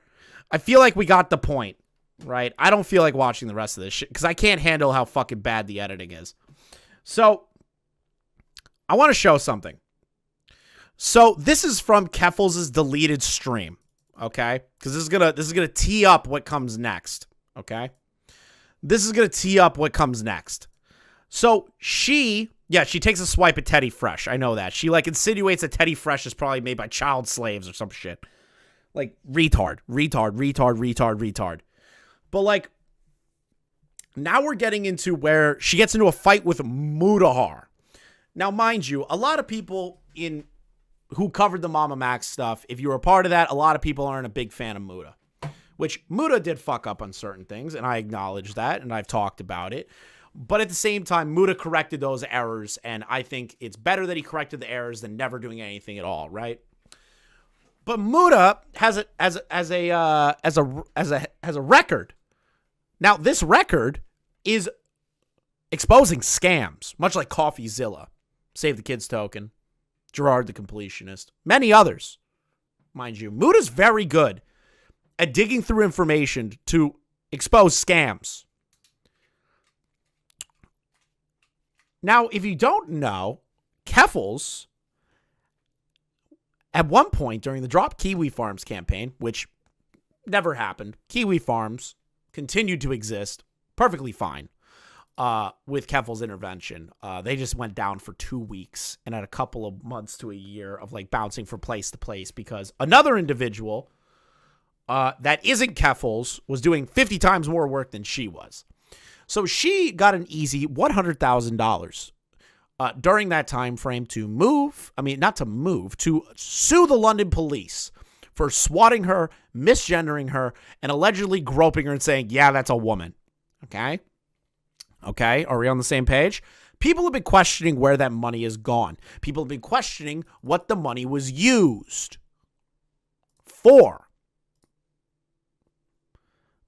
I feel like we got the point, right? I don't feel like watching the rest of this shit because I can't handle how fucking bad the editing is. So, I want to show something. So this is from Keffals' deleted stream, okay? Because this is gonna tee up what comes next, okay? This is gonna tee up what comes next. So she takes a swipe at Teddy Fresh. I know that. She like insinuates that Teddy Fresh is probably made by child slaves or some shit. Like retard. But like now we're getting into where she gets into a fight with Mutahar. Now, mind you, a lot of people who covered the Mama Max stuff, if you were a part of that, a lot of people aren't a big fan of Muta. Which, Muta did fuck up on certain things, and I acknowledge that, and I've talked about it. But at the same time, Muta corrected those errors, and I think it's better that he corrected the errors than never doing anything at all, right? But Muta has a record. Now, this record is exposing scams, much like CoffeeZilla. Save the Kids Token, Gerard the Completionist, many others. Mind you, Muta's very good at digging through information to expose scams. Now, if you don't know, Keffals, at one point during the Drop Kiwi Farms campaign, which never happened, Kiwi Farms continued to exist perfectly fine. With Keffals' intervention, they just went down for 2 weeks and had a couple of months to a year of like bouncing from place to place because another individual that isn't Keffals was doing 50 times more work than she was. So she got an easy $100,000 during that time frame to sue the London police for swatting her, misgendering her, and allegedly groping her and saying, yeah, that's a woman. Okay, are we on the same page? People have been questioning where that money is gone. People have been questioning what the money was used for.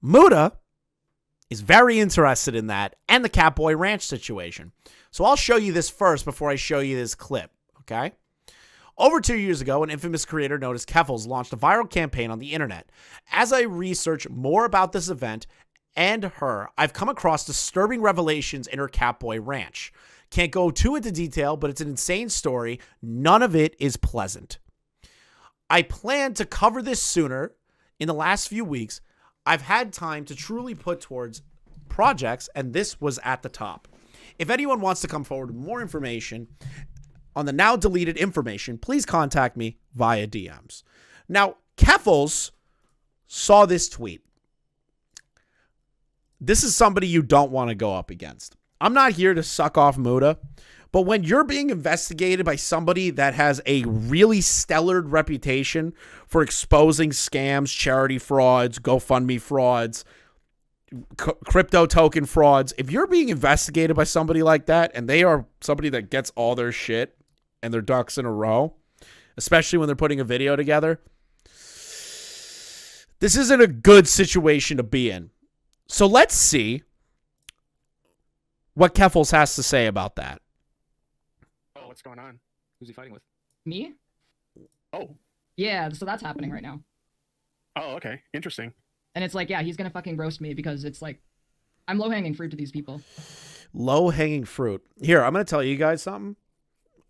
Muta is very interested in that and the Catboy Ranch situation. So I'll show you this first before I show you this clip, okay? Over 2 years ago, an infamous creator known as Keffals launched a viral campaign on the internet. As I research more about this event and her, I've come across disturbing revelations in her Catboy ranch. Can't go too into detail, but it's an insane story. None of it is pleasant. I planned to cover this sooner. In the last few weeks, I've had time to truly put towards projects, and this was at the top. If anyone wants to come forward with more information on the now deleted information, please contact me via DMs. Now, Keffals saw this tweet. This is somebody you don't want to go up against. I'm not here to suck off Muta, but when you're being investigated by somebody that has a really stellar reputation for exposing scams, charity frauds, GoFundMe frauds, crypto token frauds, if you're being investigated by somebody like that and they are somebody that gets all their shit and their ducks in a row, especially when they're putting a video together, this isn't a good situation to be in. So let's see what Keffals has to say about that. Oh, what's going on? Who's he fighting with? Me? Oh. Yeah, so that's happening right now. Oh, okay. Interesting. And it's like, yeah, he's gonna fucking roast me because it's like, I'm low-hanging fruit to these people. Low-hanging fruit. Here, I'm going to tell you guys something.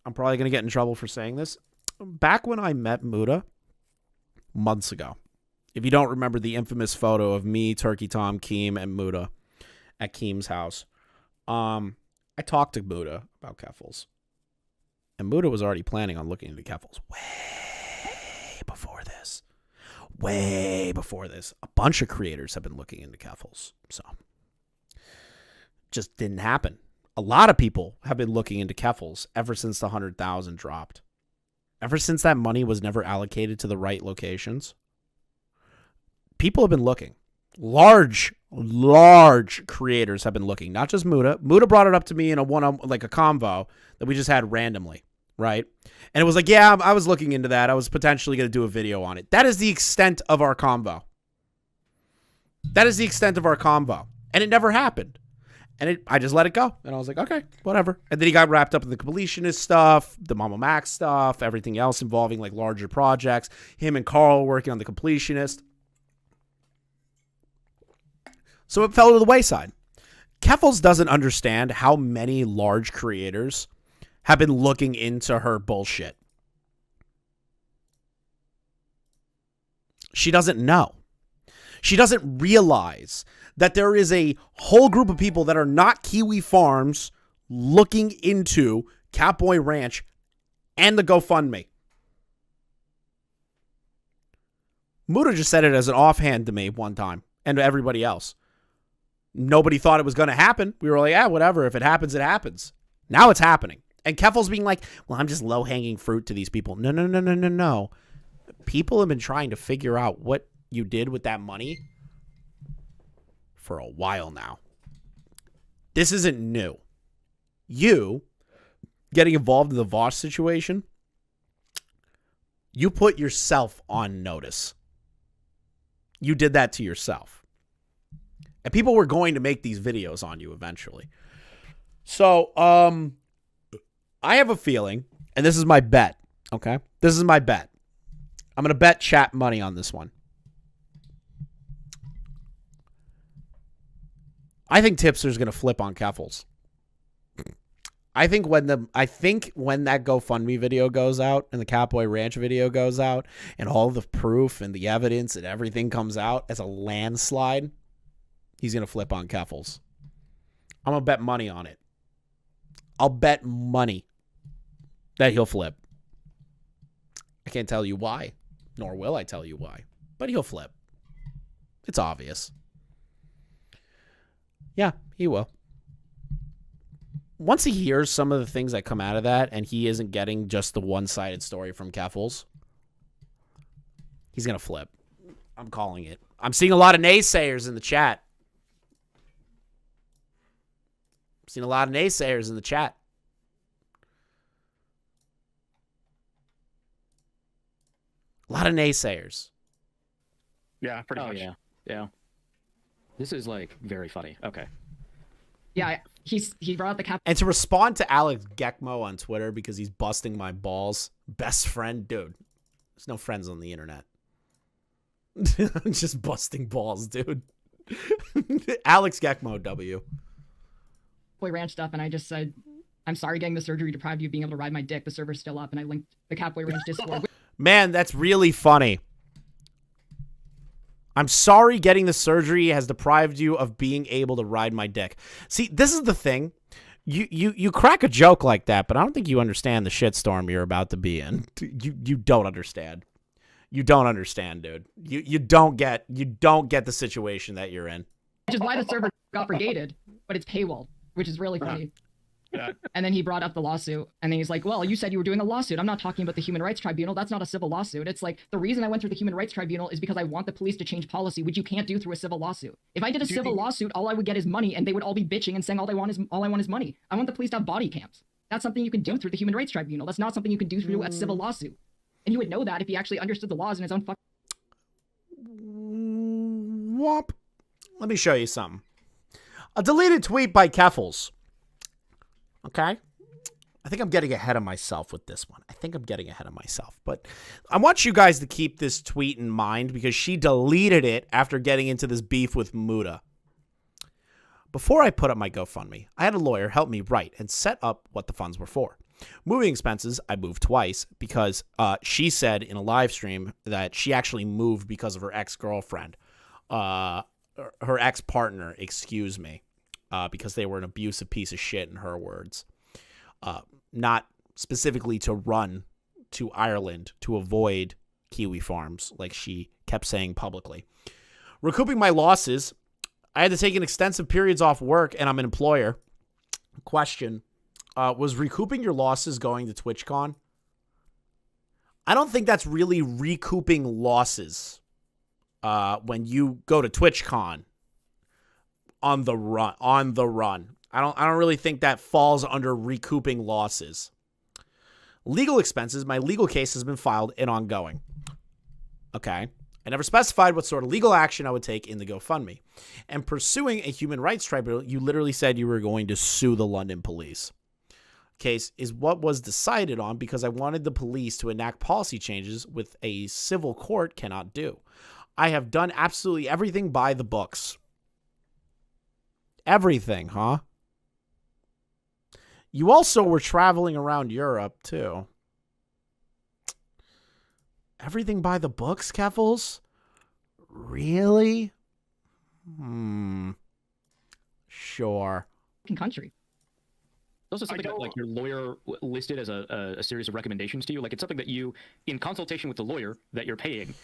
I'm probably going to get in trouble for saying this. Back when I met Muta months ago, if you don't remember the infamous photo of me, Turkey Tom, Keem, and Muta at Keem's house, I talked to Muta about Keffals. And Muta was already planning on looking into Keffals way before this. Way before this. A bunch of creators have been looking into Keffals. So, just didn't happen. A lot of people have been looking into Keffals ever since the 100,000 dropped. Ever since that money was never allocated to the right locations. People have been looking. Large creators have been looking. Not just Muta. Muta brought it up to me in a convo that we just had randomly, right? And it was like, yeah, I was looking into that. I was potentially going to do a video on it. That is the extent of our convo. That is the extent of our convo. And it never happened. And I just let it go. And I was like, okay, whatever. And then he got wrapped up in the completionist stuff, the Mama Max stuff, everything else involving like larger projects. Him and Carl working on the completionist. So it fell to the wayside. Keffals doesn't understand how many large creators have been looking into her bullshit. She doesn't know. She doesn't realize that there is a whole group of people that are not Kiwi Farms looking into Catboy Ranch and the GoFundMe. Muta just said it as an offhand to me one time and to everybody else. Nobody thought it was going to happen. We were like, yeah, whatever. If it happens, it happens. Now it's happening. And Keffals being like, well, I'm just low-hanging fruit to these people. No. People have been trying to figure out what you did with that money for a while now. This isn't new. You getting involved in the Vaush situation, you put yourself on notice. You did that to yourself. And people were going to make these videos on you eventually. So, I have a feeling, and this is my bet, okay? This is my bet. I'm going to bet chat money on this one. I think Tipster's going to flip on Keffals. I think when that GoFundMe video goes out and the Catboy Ranch video goes out and all the proof and the evidence and everything comes out as a landslide, he's going to flip on Keffals. I'm going to bet money on it. I'll bet money that he'll flip. I can't tell you why, nor will I tell you why, but he'll flip. It's obvious. Yeah, he will. Once he hears some of the things that come out of that and he isn't getting just the one-sided story from Keffals, he's going to flip. I'm calling it. I'm seeing a lot of naysayers in the chat. A lot of naysayers in the chat. A lot of naysayers. Yeah, pretty much. Yeah. This is like very funny. Okay. Yeah, he brought up the cap. And to respond to Alex Gekmo on Twitter because he's busting my balls, best friend, dude. There's no friends on the internet. I'm just busting balls, dude. Alex Gekmo, W. Boy Ranch stuff, and I just said, I'm sorry getting the surgery deprived you of being able to ride my dick. The server's still up, and I linked the Catboy Ranch Discord. Man, that's really funny. I'm sorry getting the surgery has deprived you of being able to ride my dick. See, this is the thing. You crack a joke like that, but I don't think you understand the shitstorm you're about to be in. You don't understand. You don't understand, dude. You don't get the situation that you're in. Which is why the server got brigaded, but it's paywalled, which is really funny. Yeah. And then he brought up the lawsuit, and then he's like, well, you said you were doing a lawsuit. I'm not talking about the Human Rights Tribunal. That's not a civil lawsuit. It's like, the reason I went through the Human Rights Tribunal is because I want the police to change policy, which you can't do through a civil lawsuit. If I did a civil lawsuit, all I would get is money, and they would all be bitching and saying all I want is money. I want the police to have body cams. That's something you can do through the Human Rights Tribunal. That's not something you can do through a civil lawsuit. And you would know that if he actually understood the laws in his own Womp. Let me show you something. A deleted tweet by Keffals. Okay? I think I'm getting ahead of myself with this one. But I want you guys to keep this tweet in mind because she deleted it after getting into this beef with Muta. Before I put up my GoFundMe, I had a lawyer help me write and set up what the funds were for. Moving expenses, I moved twice because she said in a live stream that she actually moved because of her ex-girlfriend. Her ex-partner, excuse me, because they were an abusive piece of shit in her words. Not specifically to run to Ireland to avoid kiwi farms like she kept saying publicly. Recouping my losses, I had to take an extensive periods off work and I'm an employer. Question, was recouping your losses going to TwitchCon? I don't think that's really recouping losses when you go to TwitchCon on the run. I don't really think that falls under recouping losses. Legal expenses, my legal case has been filed and ongoing. Okay. I never specified what sort of legal action I would take in the GoFundMe. And pursuing a human rights tribunal, you literally said you were going to sue the London police. Case is what was decided on because I wanted the police to enact policy changes with a civil court cannot do. I have done absolutely everything by the books. Everything, huh? You also were traveling around Europe, too. Everything by the books, Keffals? Really? Sure. country. Also something that like your lawyer listed as a series of recommendations to you. Like it's something that you, in consultation with the lawyer that you're paying,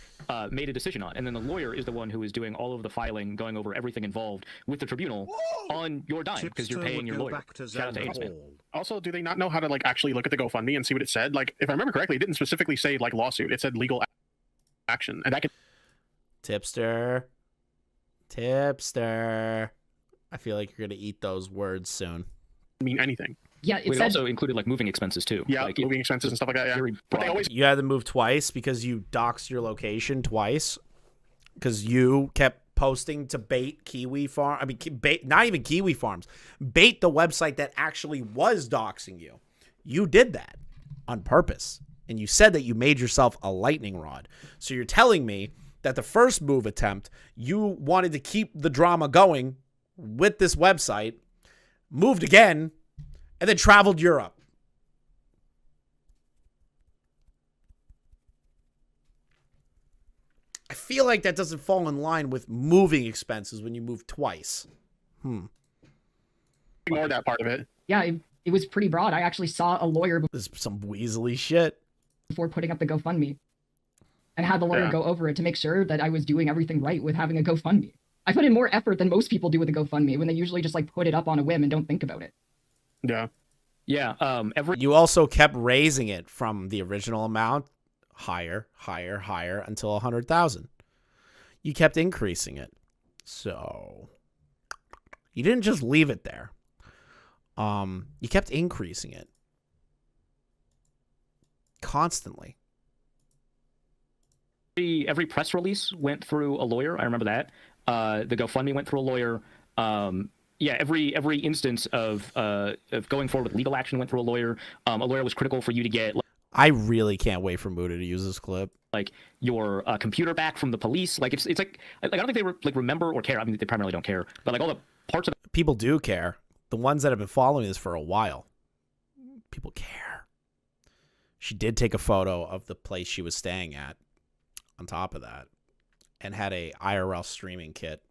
made a decision on. And then the lawyer is the one who is doing all of the filing, going over everything involved with the tribunal on your dime because you're paying your lawyer. Shout out to Ainsman. Also, do they not know how to like actually look at the GoFundMe and see what it said? Like, if I remember correctly, it didn't specifically say like lawsuit. It said legal action, and that could. Tipster. I feel like you're gonna eat those words soon. Mean anything. Yeah, it also included like moving expenses too. Yeah, like, moving expenses and stuff like that. Yeah, but they always. You had to move twice because you doxed your location twice because you kept posting to bait Kiwi Farm. I mean, bait, not even Kiwi Farms. Bait the website that actually was doxing you. You did that on purpose, and you said that you made yourself a lightning rod. So you're telling me that the first move attempt, you wanted to keep the drama going with this website, moved again, and then traveled Europe. I feel like that doesn't fall in line with moving expenses when you move twice. Ignore that part of it. Yeah, it was pretty broad. I actually saw a lawyer This is some weaselly shit. before putting up the GoFundMe and had the lawyer go over it to make sure that I was doing everything right with having a GoFundMe. I put in more effort than most people do with a GoFundMe when they usually just like put it up on a whim and don't think about it. Yeah. Yeah. You also kept raising it from the original amount higher until 100,000. You kept increasing it. So you didn't just leave it there. You kept increasing it constantly. Every press release went through a lawyer. I remember that. The GoFundMe went through a lawyer. Yeah, every instance of going forward with legal action went through a lawyer. A lawyer was critical for you to get. I really can't wait for Muta to use this clip. Like your computer back from the police. Like it's like I don't think they remember or care. I mean, they primarily don't care. But like all the parts of people do care. The ones that have been following this for a while, people care. She did take a photo of the place she was staying at. On top of that, and had a IRL streaming kit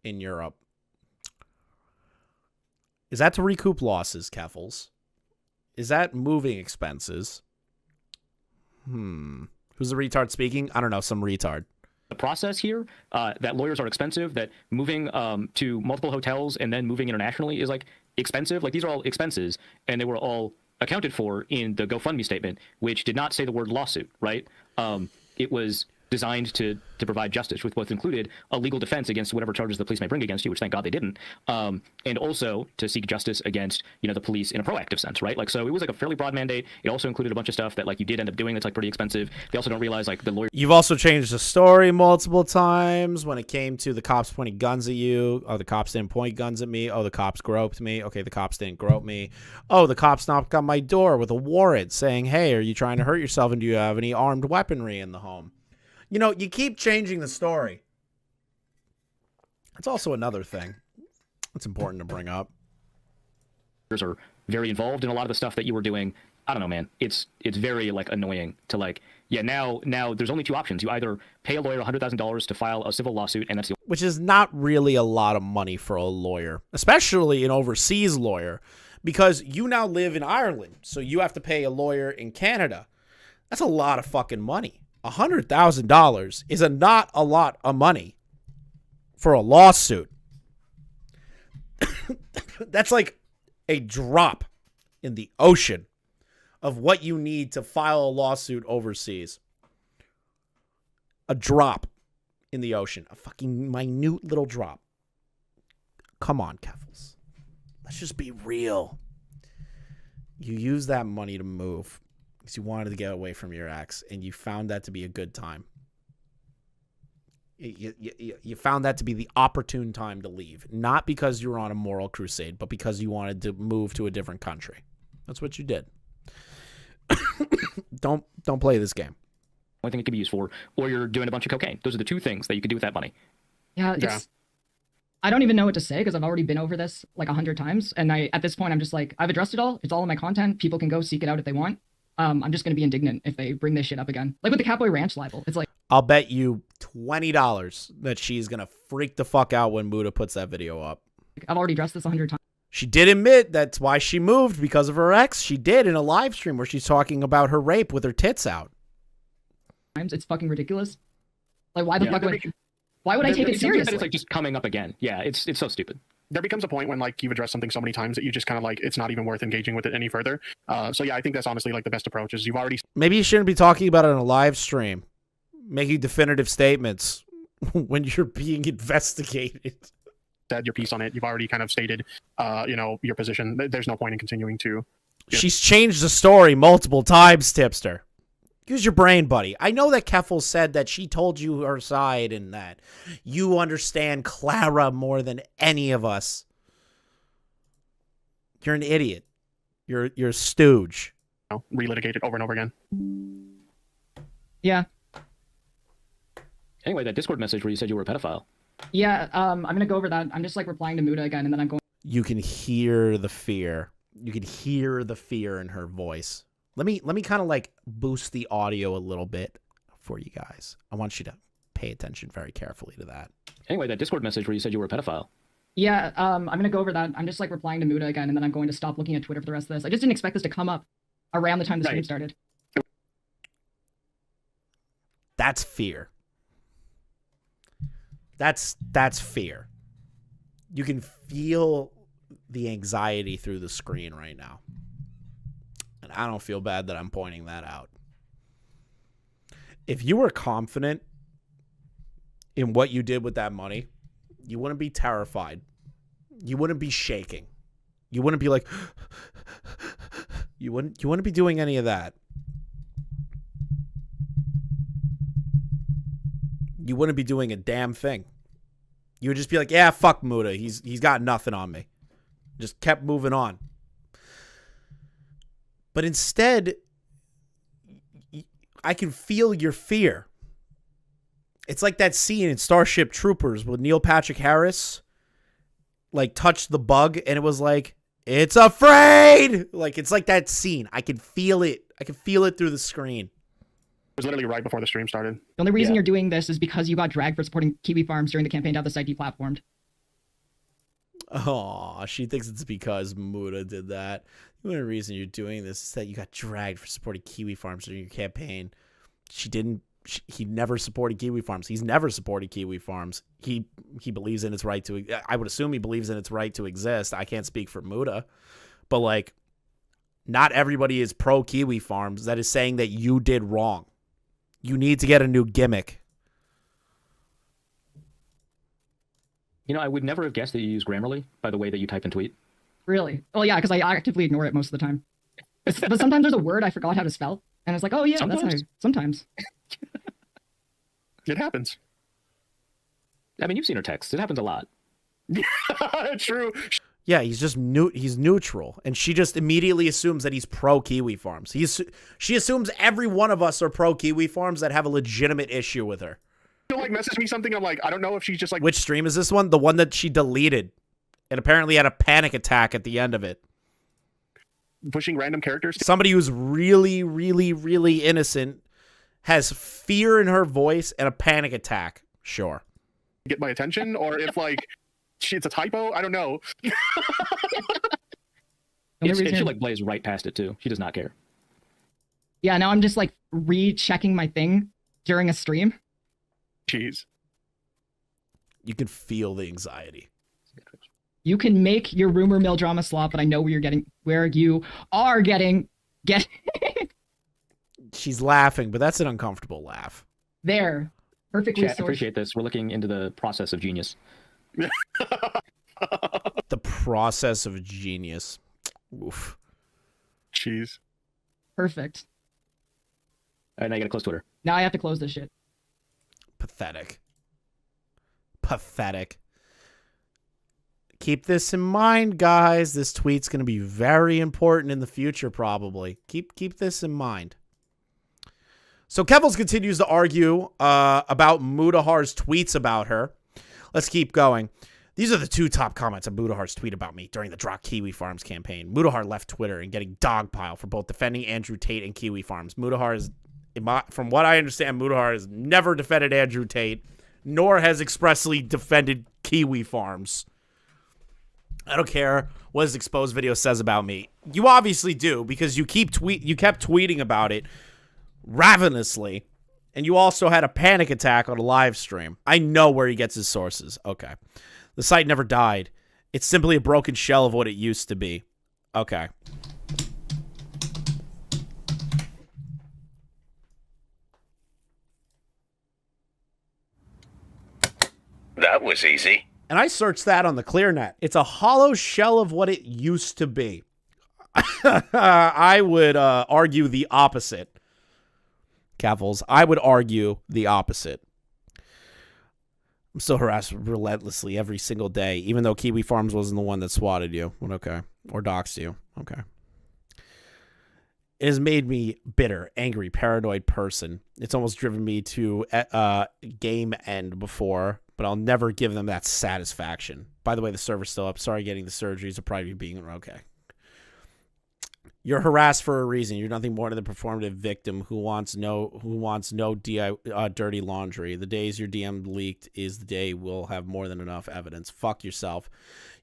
in Europe. Is that to recoup losses, Keffals? Is that moving expenses? Who's the retard speaking? I don't know, some retard. The process here, that lawyers are expensive, that moving to multiple hotels and then moving internationally is like expensive. Like these are all expenses, and they were all accounted for in the GoFundMe statement, which did not say the word lawsuit, right? It was designed to provide justice, with what included a legal defense against whatever charges the police may bring against you, which thank God they didn't, and also to seek justice against the police in a proactive sense, right? Like, so it was like a fairly broad mandate. It also included a bunch of stuff that like you did end up doing that's like pretty expensive. They also don't realize like the lawyer. You've also changed the story multiple times when it came to the cops pointing guns at you. Oh, the cops didn't point guns at me. Oh, the cops groped me. Okay, the cops didn't grope me. Oh, the cops knocked on my door with a warrant saying, "Hey, are you trying to hurt yourself? And do you have any armed weaponry in the home?" You keep changing the story. That's also another thing that's important to bring up. Are very involved in a lot of the stuff that you were doing. I don't know, man. It's very like annoying to like, yeah, now there's only two options. You either pay a lawyer $100,000 to file a civil lawsuit, and that's which is not really a lot of money for a lawyer, especially an overseas lawyer, because you now live in Ireland, so you have to pay a lawyer in Canada. That's a lot of fucking money. $100,000 is not a lot of money for a lawsuit. That's like a drop in the ocean of what you need to file a lawsuit overseas. A drop in the ocean. A fucking minute little drop. Come on, Keffals. Let's just be real. You use that money to move because you wanted to get away from your ex, and you found that to be a good time. You found that to be the opportune time to leave, not because you were on a moral crusade, but because you wanted to move to a different country. That's what you did. Don't play this game. Only thing it could be used for, or you're doing a bunch of cocaine. Those are the two things that you could do with that money. Yeah, I don't even know what to say because I've already been over this like 100 times, and at this point I'm just like, I've addressed it all. It's all in my content. People can go seek it out if they want. I'm just gonna be indignant if they bring this shit up again. Like with the Catboy Ranch libel, it's like, I'll bet you $20 that she's gonna freak the fuck out when Muta puts that video up. I've already addressed this 100 times. She did admit that's why she moved, because of her ex. She did in a live stream where she's talking about her rape with her tits out. It's fucking ridiculous. Like, why the fuck would I take it seriously? It's like just coming up again. Yeah, it's so stupid. There becomes a point when like you've addressed something so many times that you just kind of like, it's not even worth engaging with it any further. So yeah, I think that's honestly like the best approach is you've already. Maybe you shouldn't be talking about it on a live stream, making definitive statements when you're being investigated. Said your piece on it. You've already kind of stated, your position. There's no point in continuing to. She's changed the story multiple times, Tipster. Use your brain, buddy. I know that Keffals said that she told you her side and that you understand Clara more than any of us. You're an idiot. You're a stooge. Relitigate it over and over again. Yeah. Anyway, that Discord message where you said you were a pedophile. Yeah, I'm gonna go over that. I'm just like replying to Muta again, and then I'm going. You can hear the fear. You can hear the fear in her voice. Let me kind of like boost the audio a little bit for you guys. I want you to pay attention very carefully to that. Anyway, that Discord message where you said you were a pedophile. Yeah, I'm gonna go over that. I'm just like replying to Muta again, and then I'm going to stop looking at Twitter for the rest of this. I just didn't expect this to come up around the time the stream started. That's fear. That's fear. You can feel the anxiety through the screen right now. And I don't feel bad that I'm pointing that out. If you were confident in what you did with that money, you wouldn't be terrified. You wouldn't be shaking. You wouldn't be like, you wouldn't be doing any of that. You wouldn't be doing a damn thing. You would just be like, yeah, fuck Muta. He's got nothing on me. Just kept moving on. But instead, I can feel your fear. It's like that scene in Starship Troopers with Neil Patrick Harris, like, touched the bug, and it was like, it's afraid! Like, it's like that scene. I can feel it. I can feel it through the screen. It was literally right before the stream started. The only reason you're doing this is because you got dragged for supporting Kiwi Farms during the campaign to have the site deplatformed. Oh, she thinks it's because Muta did that. The only reason you're doing this is that you got dragged for supporting Kiwi Farms during your campaign. He never supported Kiwi Farms. He's never supported Kiwi Farms. He believes in its right to, I would assume he believes in its right to exist. I can't speak for Muta, but like, not everybody is pro Kiwi Farms. That is saying that you did wrong. You need to get a new gimmick. You know, I would never have guessed that you use Grammarly by the way that you type and tweet. Really? Well, yeah, because I actively ignore it most of the time. But sometimes there's a word I forgot how to spell, and it's like, oh yeah, that's how. Sometimes. It happens. I mean, you've seen her text. It happens a lot. True. Yeah, he's just he's neutral, and she just immediately assumes that he's pro Kiwi Farms. She assumes every one of us are pro Kiwi Farms that have a legitimate issue with her. She'll like message me something. I'm like, I don't know if she's just like. Which stream is this one? The one that she deleted, and apparently had a panic attack at the end of it. Pushing random characters. Somebody who's really, really, really innocent has fear in her voice and a panic attack. Sure. Get my attention, or if like it's a typo. I don't know. She'll like blaze right past it too. She does not care. Yeah, now I'm just like rechecking my thing during a stream. Jeez. You can feel the anxiety. You can make your rumor mill drama slot, but I know where you are getting. She's laughing, but that's an uncomfortable laugh. There. Perfectly Chat, appreciate this. We're looking into the process of genius. The process of genius. Oof. Jeez. Perfect. All right, now you gotta close Twitter. Now I have to close this shit. Pathetic. Pathetic. Keep this in mind, guys. This tweet's going to be very important in the future, probably. Keep this in mind. So Keffals continues to argue about Mutahar's tweets about her. Let's keep going. These are the two top comments on Mutahar's tweet about me during the Drop Kiwi Farms campaign. Mutahar left Twitter and getting dogpile for both defending Andrew Tate and Kiwi Farms. Mutahar is, from what I understand, Mutahar has never defended Andrew Tate, nor has expressly defended Kiwi Farms. I don't care what his exposed video says about me. You obviously do, because you kept tweeting about it ravenously, and you also had a panic attack on a live stream. I know where he gets his sources. Okay. The site never died. It's simply a broken shell of what it used to be. Okay. That was easy. And I searched that on the ClearNet. It's a hollow shell of what it used to be. I would argue the opposite. Keffals, I would argue the opposite. I'm still harassed relentlessly every single day, even though Kiwi Farms wasn't the one that swatted you. Okay. Or doxed you. Okay. It has made me bitter, angry, paranoid person. It's almost driven me to game end before, but I'll never give them that satisfaction. By the way, the server's still up. Sorry getting the surgeries. I'll probably be being okay. You're harassed for a reason. You're nothing more than a performative victim who wants no dirty laundry. The days your DM leaked is the day we'll have more than enough evidence. Fuck yourself.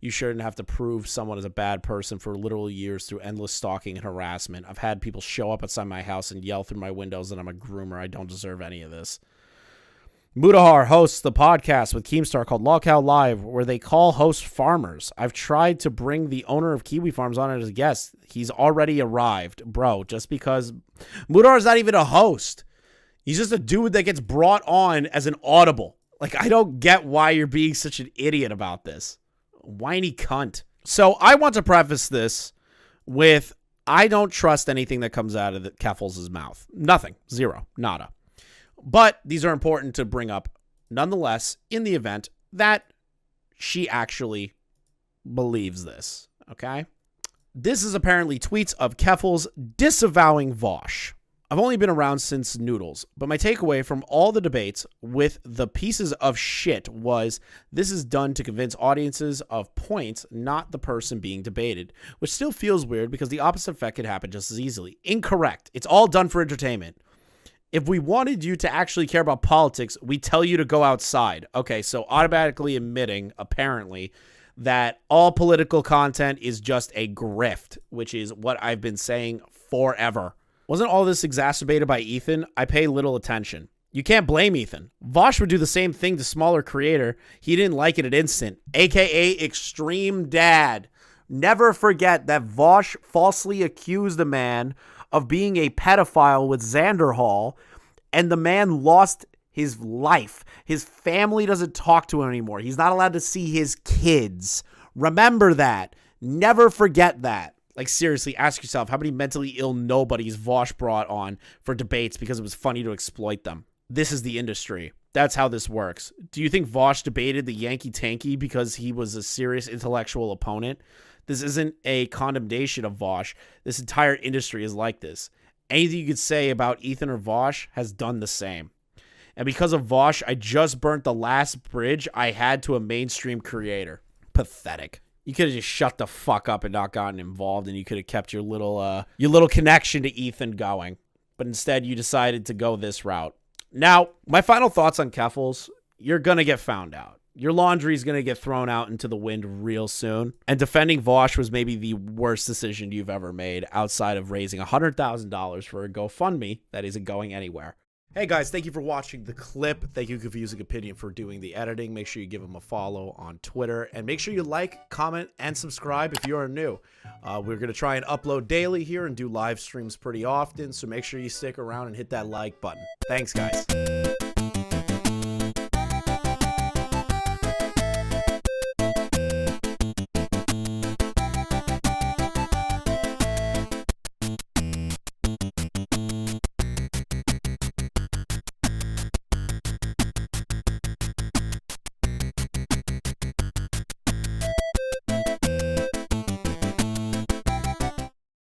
You shouldn't have to prove someone is a bad person for literal years through endless stalking and harassment. I've had people show up outside my house and yell through my windows that I'm a groomer. I don't deserve any of this. Mutahar hosts the podcast with Keemstar called Lolcow Live, where they call hosts farmers. I've tried to bring the owner of Kiwi Farms on as a guest. He's already arrived. Bro, just because Mutahar's not even a host. He's just a dude that gets brought on as an audible. Like, I don't get why you're being such an idiot about this. Whiny cunt. So I want to preface this with, I don't trust anything that comes out of Keffals' mouth. Nothing. Zero. Nada. But these are important to bring up, nonetheless, in the event that she actually believes this, okay? This is apparently tweets of Keffals disavowing Vaush. I've only been around since Noodles, but my takeaway from all the debates with the pieces of shit was this is done to convince audiences of points, not the person being debated, which still feels weird because the opposite effect could happen just as easily. Incorrect. It's all done for entertainment. If we wanted you to actually care about politics, we tell you to go outside. Okay, so automatically admitting, apparently, that all political content is just a grift, which is what I've been saying forever. Wasn't all this exacerbated by Ethan? I pay little attention. You can't blame Ethan. Vaush would do the same thing to smaller creator. He didn't like it at instant, aka Extreme Dad. Never forget that Vaush falsely accused a man of being a pedophile with Xander Hall, and the man lost his life. His family doesn't talk to him anymore. He's not allowed to see his kids. Remember that. Never forget that. Like, seriously, ask yourself, how many mentally ill nobodies Vaush brought on for debates because it was funny to exploit them? This is the industry. That's how this works. Do you think Vaush debated the Yankee Tanky because he was a serious intellectual opponent? This isn't a condemnation of Vaush. This entire industry is like this. Anything you could say about Ethan or Vaush has done the same. And because of Vaush, I just burnt the last bridge I had to a mainstream creator. Pathetic. You could have just shut the fuck up and not gotten involved, and you could have kept your little connection to Ethan going. But instead, you decided to go this route. Now, my final thoughts on Keffals. You're going to get found out. Your laundry is going to get thrown out into the wind real soon. And defending Vaush was maybe the worst decision you've ever made outside of raising $100,000 for a GoFundMe that isn't going anywhere. Hey guys, thank you for watching the clip. Thank you, Confusing Opinion, for doing the editing. Make sure you give him a follow on Twitter. And make sure you like, comment, and subscribe if you are new. We're going to try and upload daily here and do live streams pretty often. So make sure you stick around and hit that like button. Thanks, guys.